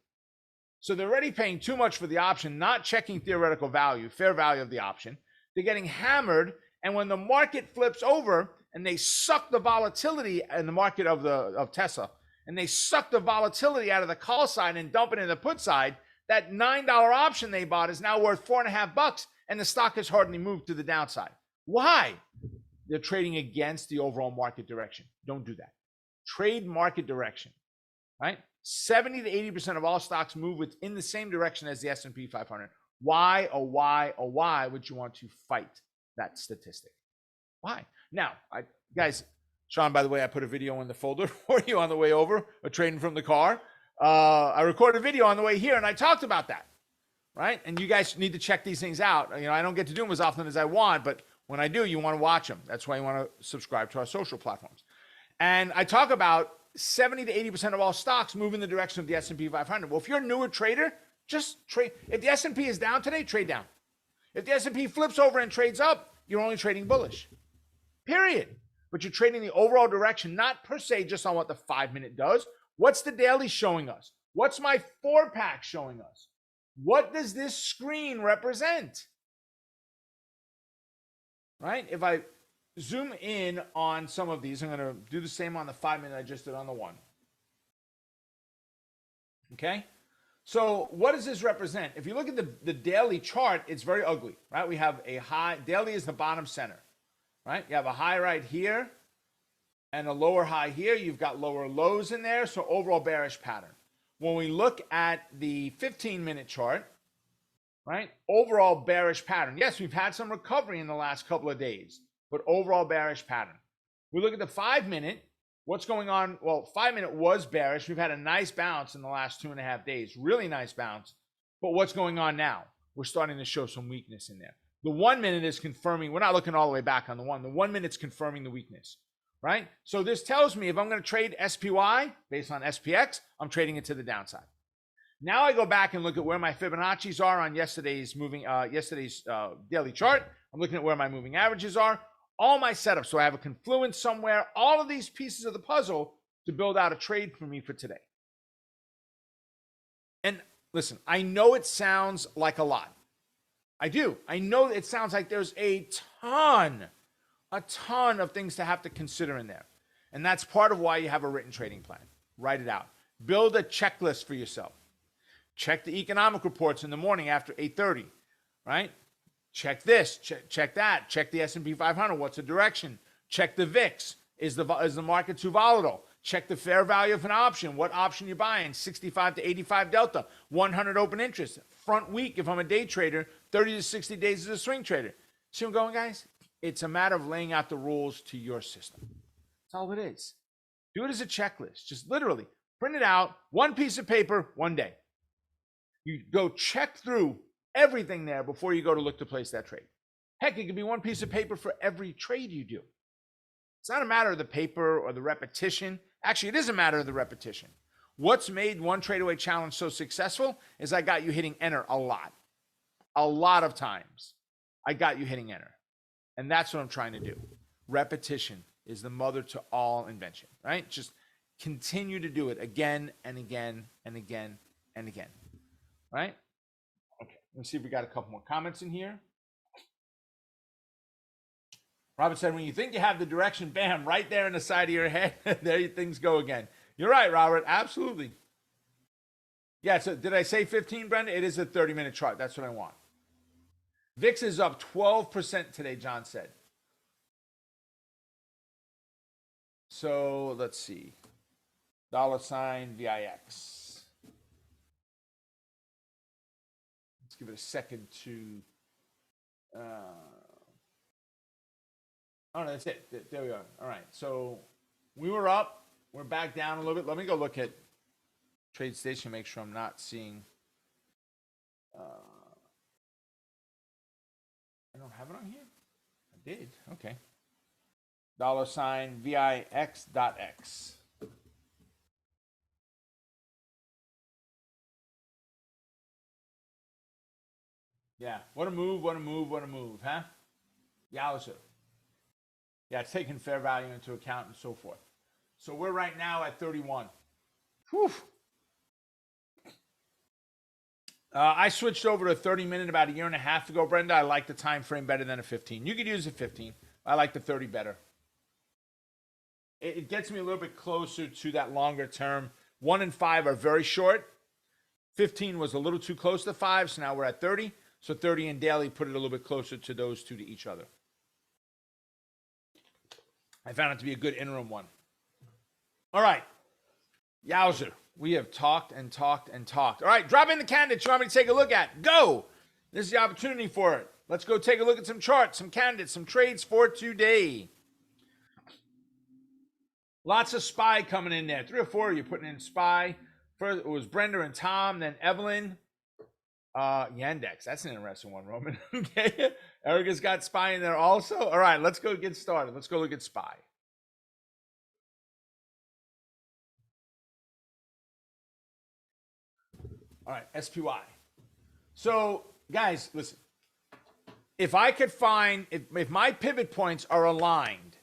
So they're already paying too much for the option, not checking theoretical value, fair value of the option. They're getting hammered. And when the market flips over and they suck the volatility in the market of Tesla, and they suck the volatility out of the call side and dump it in the put side, that $9 option they bought is now worth $4.50, and the stock has hardly moved to the downside. Why? They're trading against the overall market direction. Don't do that. Trade market direction, right? 70 to 80% of all stocks move within the same direction as the S&P 500. Why would you want to fight that statistic? Why? Now, guys, Sean, by the way, I put a video in the folder for you on the way over, a trading from the car. I recorded a video on the way here, and I talked about that, right? And you guys need to check these things out. You know, I don't get to do them as often as I want, but when I do, you want to watch them. That's why you want to subscribe to our social platforms. And I talk about 70 to 80% of all stocks move in the direction of the S&P 500. Well, if you're a newer trader, just trade. If the S&P is down today, trade down. If the S&P flips over and trades up, you're only trading bullish. Period. But you're trading the overall direction, not per se just on what the 5-minute does. What's the daily showing us? What's my 4-pack showing us? What does this screen represent? Right? If I zoom in on some of these, I'm going to do the same on the 5-minute I just did on the 1. Okay? So what does this represent? If you look at the daily chart, it's very ugly, right? We have a high, daily is the bottom center, right? You have a high right here and a lower high here. You've got lower lows in there, so overall bearish pattern. When we look at the 15-minute chart, right? Overall bearish pattern. Yes, we've had some recovery in the last couple of days, but overall bearish pattern. We look at the 5-minute. What's going on? Well, 5-minute was bearish. We've had a nice bounce in the last 2.5 days. Really nice bounce. But what's going on now? We're starting to show some weakness in there. The 1-minute is confirming. We're not looking all the way back on the 1. The 1-minute's confirming the weakness, right? So this tells me if I'm going to trade SPY based on SPX, I'm trading it to the downside. Now I go back and look at where my Fibonacci's are on yesterday's daily chart. I'm looking at where my moving averages are. All my setups. So I have a confluence somewhere. All of these pieces of the puzzle to build out a trade for me for today. And listen, I know it sounds like a lot. I do. I know it sounds like there's a ton of things to have to consider in there. And that's part of why you have a written trading plan. Write it out. Build a checklist for yourself. Check the economic reports in the morning after 8:30, right? Check this, check that, check the S&P 500. What's the direction? Check the VIX. Is the market too volatile? Check the fair value of an option. What option you're buying? 65 to 85 delta, 100 open interest. Front week if I'm a day trader, 30 to 60 days as a swing trader. See where I'm going, guys? It's a matter of laying out the rules to your system. That's all it is. Do it as a checklist. Just literally print it out, one piece of paper, one day. You go check through everything there before you go to look to place that trade. Heck, it could be one piece of paper for every trade you do. It's not a matter of the paper or the repetition. Actually, it is a matter of the repetition. What's made One Trade Away Challenge so successful is I got you hitting enter a lot. A lot of times, I got you hitting enter. And that's what I'm trying to do. Repetition is the mother to all invention, right? Just continue to do it again and again and again and again, right? Okay, let's see if we got a couple more comments in here. Robert said, when you think you have the direction, bam, right there in the side of your head, there things go again. You're right, Robert, absolutely. Yeah, so did I say 15, Brenda? It is a 30-minute chart. That's what I want. VIX is up 12% today, John said. So let's see. $VIX. Let's give it a second to... Oh, no, that's it. There we are. All right. So we were up. We're back down a little bit. Let me go look at TradeStation, make sure I'm not seeing. I don't have it on here. I did. Okay. $VIX.X. Yeah. What a move. What a move. What a move, huh? Yowza. Yeah, it's taking fair value into account and so forth. So we're right now at 31. Whew. I switched over to a 30-minute about a year and a half ago, Brenda. I like the time frame better than a 15. You could use a 15. I like the 30 better. It gets me a little bit closer to that longer term. 1 and 5 are very short. 15 was a little too close to 5, so now we're at 30. So 30 and daily put it a little bit closer to those two to each other. I found it to be a good interim one. All right. Yowzer. We have talked and talked and talked. All right. Drop in the candidates you want me to take a look at. Go. This is the opportunity for it. Let's go take a look at some charts, some candidates, some trades for today. Lots of SPY coming in there. 3 or 4 of you putting in SPY. First, it was Brenda and Tom, then Evelyn. Yandex. That's an interesting one, Roman. Okay. Erica's got SPY in there also. All right, let's go get started. Let's go look at SPY. All right, SPY. So, guys, listen. If I could find, if my pivot points are aligned,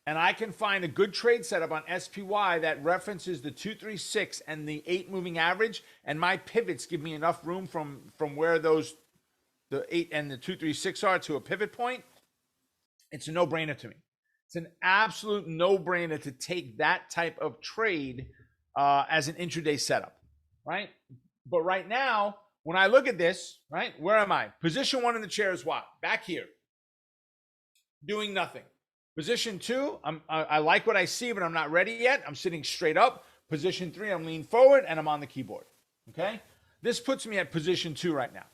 and I can find a good trade setup on SPY that references the 236 and the 8 moving average, and my pivots give me enough room from where those the 8 and the 236 are to a pivot point, it's a no-brainer to me. It's an absolute no-brainer to take that type of trade as an intraday setup, right? But right now, when I look at this, right, where am I? Position 1 in the chair is what? Back here, doing nothing. Position 2, I like what I see, but I'm not ready yet. I'm sitting straight up. Position 3, I'm leaning forward, and I'm on the keyboard, okay? This puts me at position 2 right now,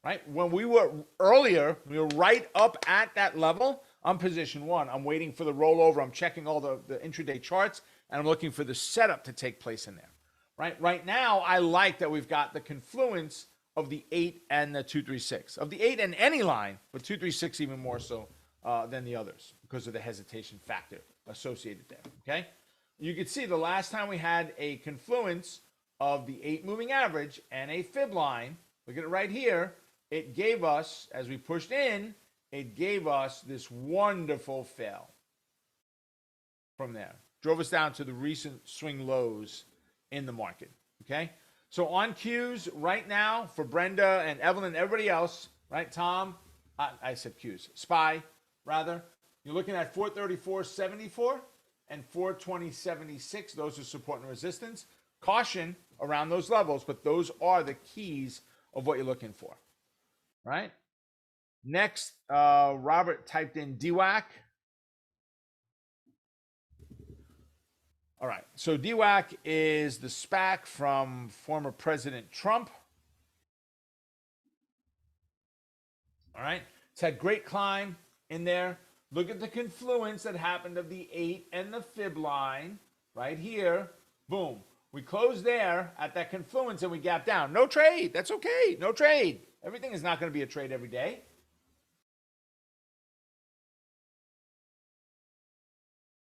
right? When we were earlier, we were right up at that level. I'm position 1. I'm waiting for the rollover. I'm checking all the intraday charts, and I'm looking for the setup to take place in there, right? Right now, I like that we've got the confluence of the 8 and the 236. Of the 8 and any line, but 236 even more so than the others because of the hesitation factor associated there, okay? You can see the last time we had a confluence of the 8 moving average and a fib line, look at it right here, it gave us, as we pushed in, it gave us this wonderful fail from there. Drove us down to the recent swing lows in the market, okay? So on Qs right now for Brenda and Evelyn and everybody else, right, Tom, I said Qs, SPY rather, you're looking at 434.74 and 420.76. Those are support and resistance. Caution around those levels, but those are the keys of what you're looking for, right? Next, Robert typed in DWAC. All right, so DWAC is the SPAC from former President Trump. All right, it's had great climb in there. Look at the confluence that happened of the 8 and the fib line right here. Boom. We closed there at that confluence and we gapped down. No trade. That's okay. No trade. Everything is not going to be a trade every day.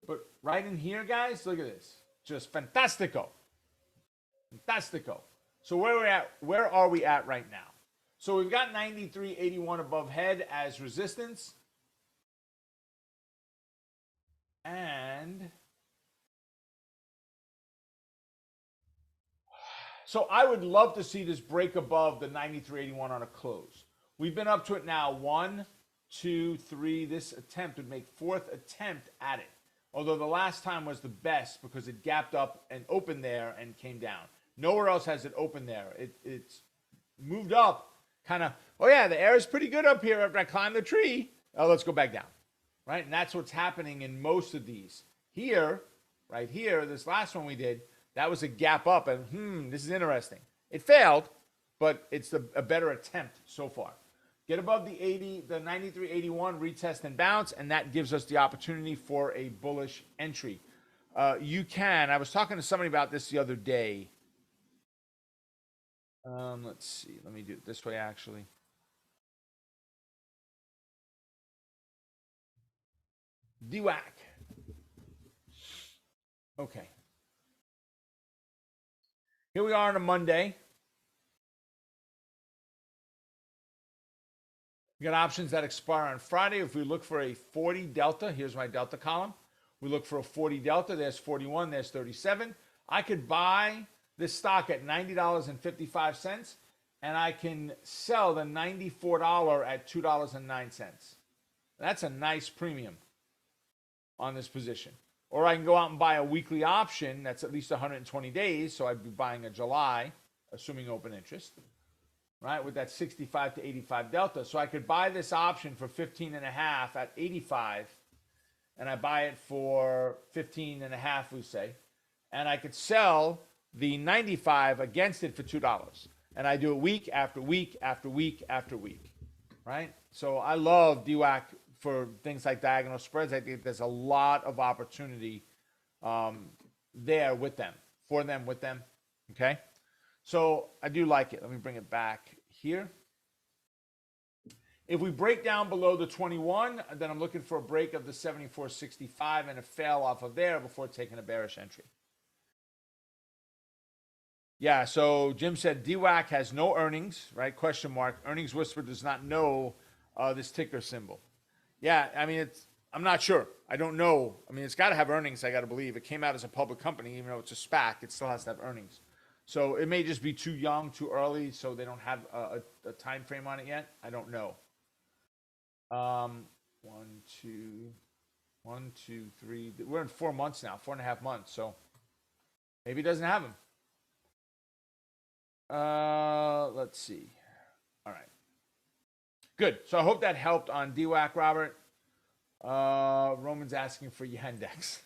But right in here, guys, look at this. Just fantastico. Fantastico. So where are we at right now? So we've got 93.81 above head as resistance. And so I would love to see this break above the 93.81 on a close. We've been up to it now 1, 2, 3. This attempt would make 4th attempt at it. Although the last time was the best because it gapped up and opened there and came down. Nowhere else has it opened there. It's moved up kind of, oh yeah, the air is pretty good up here after I climb the tree. Oh, let's go back down, right? And that's what's happening in most of these. Here, right here, this last one we did, that was a gap up and this is interesting. It failed, but it's a better attempt so far. Get above the 93.81, retest and bounce, and that gives us the opportunity for a bullish entry. You can, I was talking to somebody about this the other day. Let's see, let me do it this way actually. DWAC. Okay. Here we are on a Monday. We got options that expire on Friday. If we look for a 40 delta, here's my delta column. We look for a 40 delta, there's 41, there's 37. I could buy this stock at $90.55, and I can sell the $94 at $2.09. That's a nice premium on this position. Or I can go out and buy a weekly option that's at least 120 days, so I'd be buying a July, assuming open interest, right, with that 65 to 85 delta. So I could buy this option for 15.5 at 85, and I buy it for 15.5, we say, and I could sell the 95 against it for $2. And I do it week after week after week after week, right? So I love DWAC for things like diagonal spreads. I think there's a lot of opportunity there with them, for them, with them. Okay. So I do like it. Let me bring it back here. If we break down below the 21, then I'm looking for a break of the 74.65 and a fail off of there before taking a bearish entry. Yeah, so Jim said DWAC has no earnings, right? Question mark. Earnings Whisper does not know this ticker symbol. Yeah, I mean, I'm not sure. I don't know. I mean, it's got to have earnings, I got to believe. It came out as a public company, even though it's a SPAC, it still has to have earnings. So it may just be too young, too early, so they don't have a time frame on it yet. I don't know. 1, 2, 3. We're in 4 months now, 4.5 months. So maybe it doesn't have them. Let's see. All right. Good. So I hope that helped on DWAC, Robert. Roman's asking for Yandex.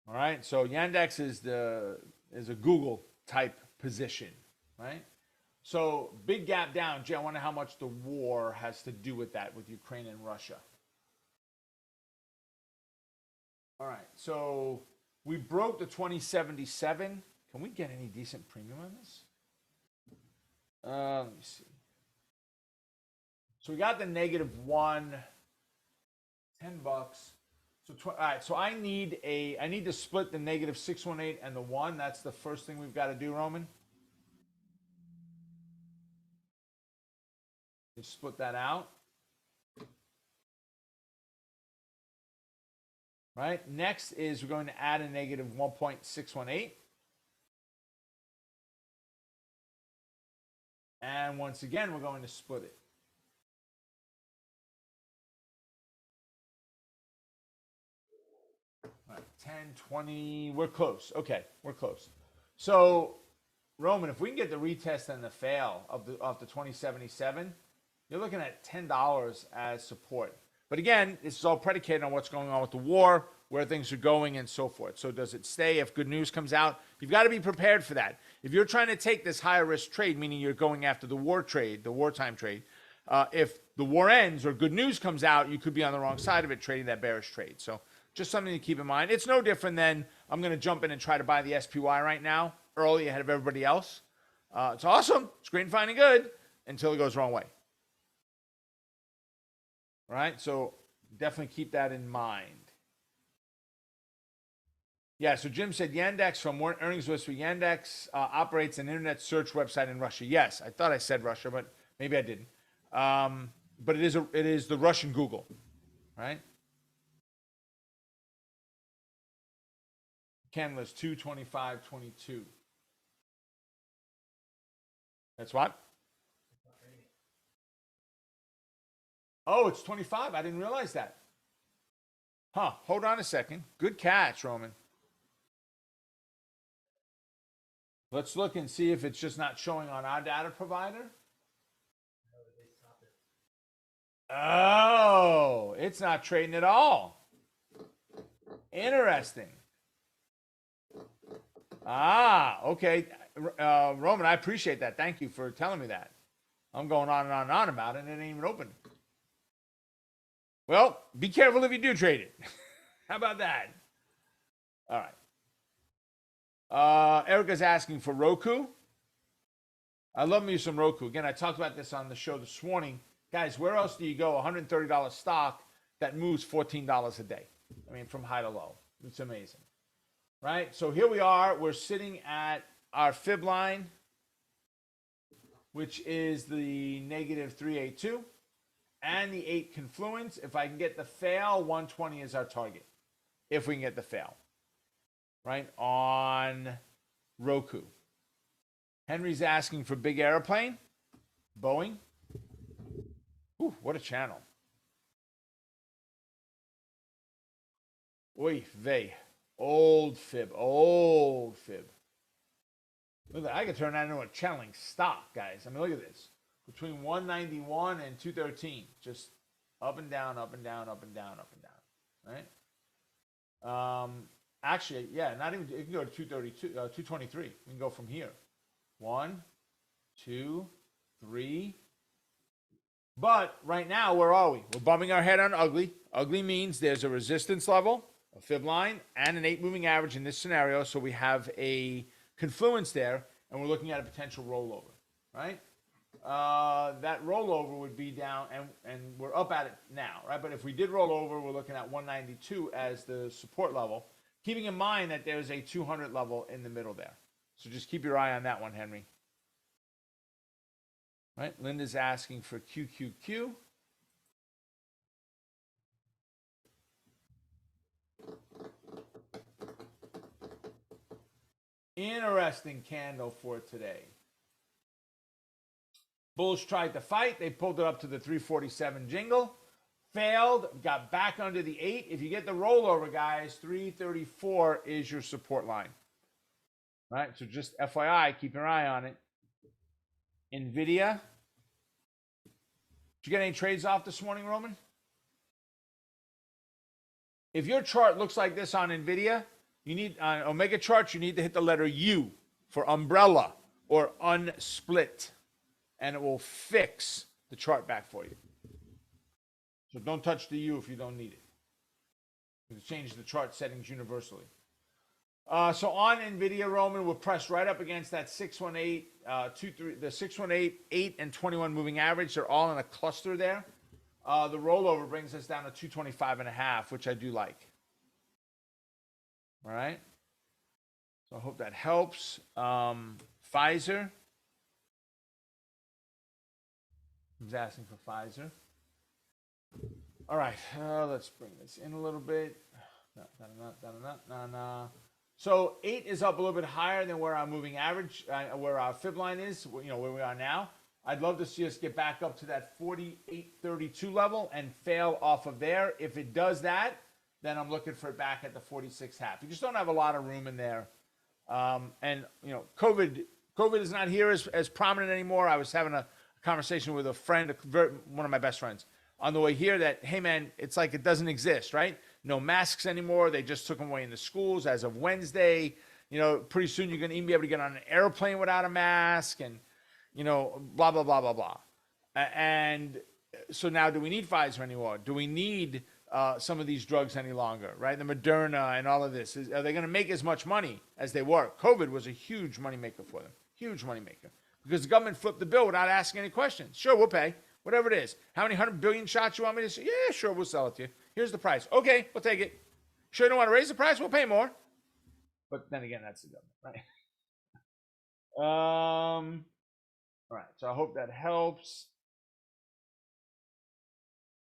All right. So Yandex is a Google type position, right? So big gap down. Jay, I wonder how much the war has to do with that, with Ukraine and Russia. All right. So we broke the 2077. Can we get any decent premium on this? Let me see. So we got the -1, $10. So all right. So I need to split the -618 and the 1. That's the first thing we've got to do, Roman. Just split that out. Right. Next is we're going to add a -1.618. And once again, we're going to split it. All right, 10, 20, we're close. Okay, we're close. So, Roman, if we can get the retest and the fail of the 2077, you're looking at $10 as support. But again, this is all predicated on what's going on with the war, where things are going, and so forth. So does it stay? If good news comes out, you've got to be prepared for that. If you're trying to take this higher risk trade, meaning you're going after the war trade, the wartime trade, if the war ends or good news comes out, you could be on the wrong side of it trading that bearish trade. So just something to keep in mind. It's no different than I'm going to jump in and try to buy the SPY right now, early ahead of everybody else. It's awesome. It's great and fine and good until it goes the wrong way. All right, so definitely keep that in mind. Yeah, so Jim said Yandex from earnings list for Yandex operates an internet search website in Russia. Yes, I thought I said Russia, but maybe I didn't. But it is the Russian Google, right? Candle is 225.22. That's what? Oh, it's 25. I didn't realize that. Huh. Hold on a second. Good catch, Roman. Let's look and see if it's just not showing on our data provider. Oh, it's not trading at all. Interesting. Okay. Roman, I appreciate that. Thank you for telling me that. I'm going on and on and on about it, and it ain't even open. Well, be careful if you do trade it. How about that? All right. Erica's asking for Roku. I love me some Roku. Again, I talked about this on the show this morning. Guys, where else do you go? $130 stock that moves $14 a day. I mean, from high to low. It's amazing. Right? So here we are. We're sitting at our fib line, which is the -382. And the 8 confluence. If I can get the fail, 120 is our target. If we can get the fail. Right? On Roku. Henry's asking for big airplane. Boeing. Ooh, what a channel. Oy vey. Old fib. Old fib. Look at that. I could turn that into a channeling stock, guys. I mean, look at this. Between 191 and 213. Just up and down, up and down, up and down, up and down. Right? Actually, yeah, not even, it can go to 232, 223. We can go from here. 1, 2, 3, But right now, where are we? We're bumping our head on ugly. Ugly means there's a resistance level, a fib line, and an 8 moving average in this scenario. So we have a confluence there, and we're looking at a potential rollover, right? That rollover would be down, and we're up at it now, right? But if we did roll over, we're looking at 192 as the support level, keeping in mind that there's a 200 level in the middle there. So just keep your eye on that one, Henry. Right? Linda's asking for QQQ. Interesting candle for today. Bulls tried to fight. They pulled it up to the 347 jingle. Failed. Got back under the 8. If you get the rollover, guys, 334 is your support line. All right? So just FYI, keep your eye on it. NVIDIA. Did you get any trades off this morning, Roman? If your chart looks like this on NVIDIA, you need on Omega charts, you need to hit the letter U for umbrella or unsplit, and it will fix the chart back for you. So don't touch the U if you don't need it. It changes the chart settings universally. So on NVIDIA, Roman, we're pressed right up against that 618, 23, the 618, 8, and 21 moving average. They're all in a cluster there. The rollover brings us down to 225.5, which I do like. All right. So I hope that helps. Pfizer. Who's asking for Pfizer? All right. Let's bring this in a little bit. So 8 is up a little bit higher than where our moving average, where our fib line is, where we are now. I'd love to see us get back up to that 48.32 level and fail off of there. If it does that, then I'm looking for it back at the 46.5. You just don't have a lot of room in there. And COVID is not here as prominent anymore. I was having a conversation with a friend, one of my best friends, on the way here that, hey man, it's like it doesn't exist, right? No masks anymore. They just took them away in the schools as of Wednesday. Pretty soon you're going to even be able to get on an airplane without a mask and, blah, blah, blah, blah, blah. And so now do we need Pfizer anymore? Do we need some of these drugs any longer, right? The Moderna and all of this. Are they going to make as much money as they were? COVID was a huge moneymaker for them. Huge moneymaker. Because the government flipped the bill without asking any questions. Sure, we'll pay. Whatever it is. How many 100 billion shots you want me to say? Yeah, sure, we'll sell it to you. Here's the price. Okay, we'll take it. Sure you don't want to raise the price? We'll pay more. But then again, that's the government, right? All right, so I hope that helps.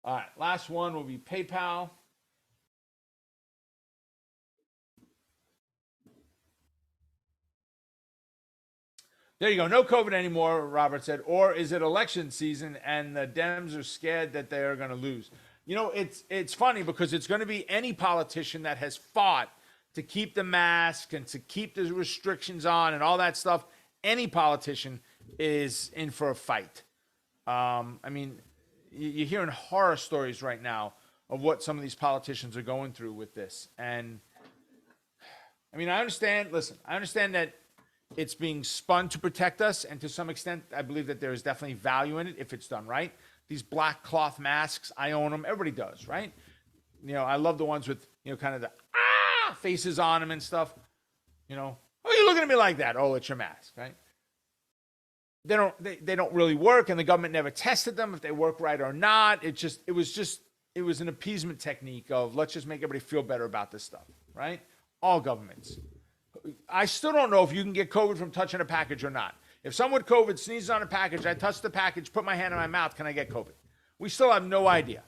All right, last one will be PayPal. There you go. No COVID anymore, Robert said. Or is it election season and the Dems are scared that they are going to lose? It's funny because it's going to be any politician that has fought to keep the mask and to keep the restrictions on and all that stuff. Any politician is in for a fight. You're hearing horror stories right now of what some of these politicians are going through with this. And I understand that it's being spun to protect us. And to some extent, I believe that there is definitely value in it if it's done right. These black cloth masks, I own them. Everybody does, right? I love the ones with, kind of the faces on them and stuff. Oh, you're looking at me like that. Oh, it's your mask, right? They don't really work, and the government never tested them if they work right or not. It was an appeasement technique of let's just make everybody feel better about this stuff, right? All governments. I still don't know if you can get COVID from touching a package or not. If someone with COVID sneezes on a package, I touch the package, put my hand in my mouth, can I get COVID? We still have no idea.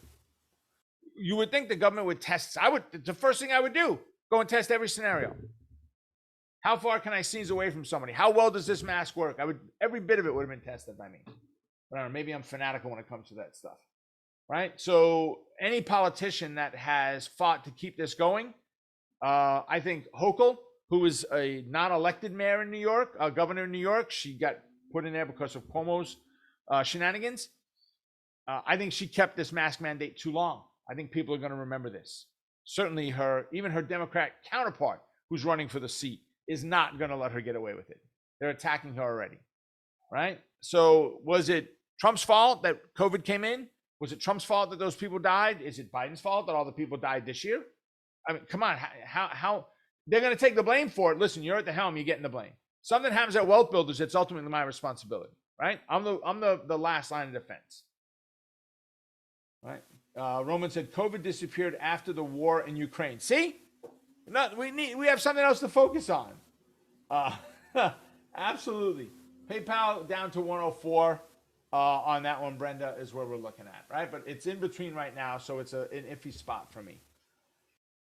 You would think the government would test. The first thing I would do, go and test every scenario. How far can I sneeze away from somebody? How well does this mask work? Every bit of it would have been tested by me. I don't know, maybe I'm fanatical when it comes to that stuff, right? So any politician that has fought to keep this going, I think Hochul, who was a non-elected mayor in New York, governor in New York, she got put in there because of Cuomo's shenanigans. I think she kept this mask mandate too long. I think people are going to remember this. Certainly even her Democrat counterpart, who's running for the seat, is not going to let her get away with it. They're attacking her already, right? So was it Trump's fault that COVID came in? Was it Trump's fault that those people died? Is it Biden's fault that all the people died this year? I mean, come on, how they're going to take the blame for it? Listen, you're at the helm, you're getting the blame. Something happens at Wealth Builders, it's ultimately my responsibility, right? I'm the last line of defense, right? Roman said COVID disappeared after the war in Ukraine. See, we have something else to focus on. Absolutely. PayPal down to 104 on that one, Brenda, is where we're looking at, right? But it's in between right now, so it's an iffy spot for me.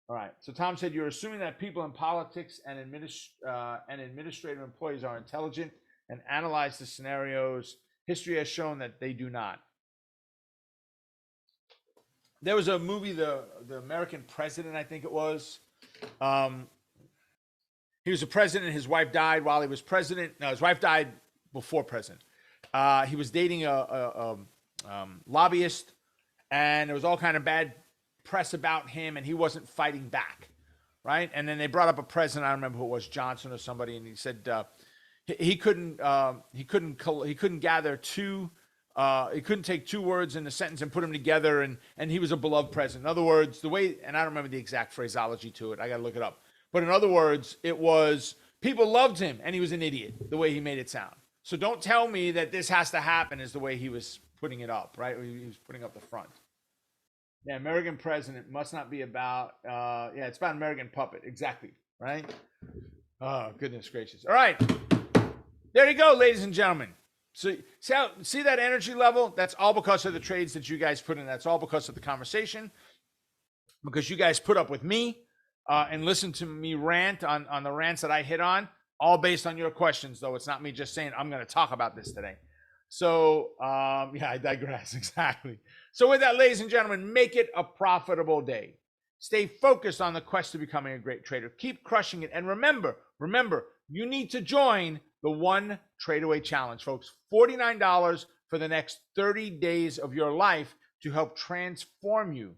All right. So Tom said, you're assuming that people in politics and administrative employees are intelligent and analyze the scenarios. History has shown that they do not. There was a movie, the American President, I think it was. He was a president. His wife died while he was president. No, his wife died before president. He was dating a lobbyist, and there was all kind of bad press about him, and he wasn't fighting back, right? And then they brought up a president. I don't remember who it was, Johnson or somebody, and he said he couldn't gather two. He couldn't take two words in a sentence and put them together, and he was a beloved president. In other words, the way, and I don't remember the exact phraseology to it. I got to look it up. But in other words, it was people loved him, and he was an idiot, the way he made it sound. So don't tell me that this has to happen is the way he was putting it up, right? He was putting up the front. Yeah, American President must not be about, it's about American Puppet. Exactly, right? Oh, goodness gracious. All right. There you go, ladies and gentlemen. So see that energy level? That's all because of the trades that you guys put in. That's all because of the conversation, because you guys put up with me and listen to me rant on the rants that I hit on, all based on your questions, though. It's not me just saying, I'm going to talk about this today. So, I digress. Exactly. So with that, ladies and gentlemen, make it a profitable day. Stay focused on the quest to becoming a great trader. Keep crushing it. And remember, you need to join the One Trade Away Challenge, folks. $49 for the next 30 days of your life to help transform you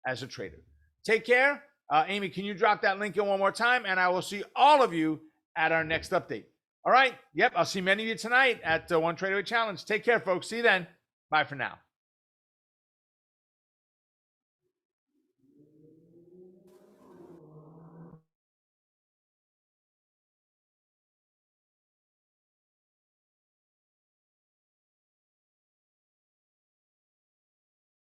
as a trader. Take care. Amy, can you drop that link in one more time? And I will see all of you at our next update. All right. Yep. I'll see many of you tonight at the One Trade Away Challenge. Take care, folks. See you then. Bye for now.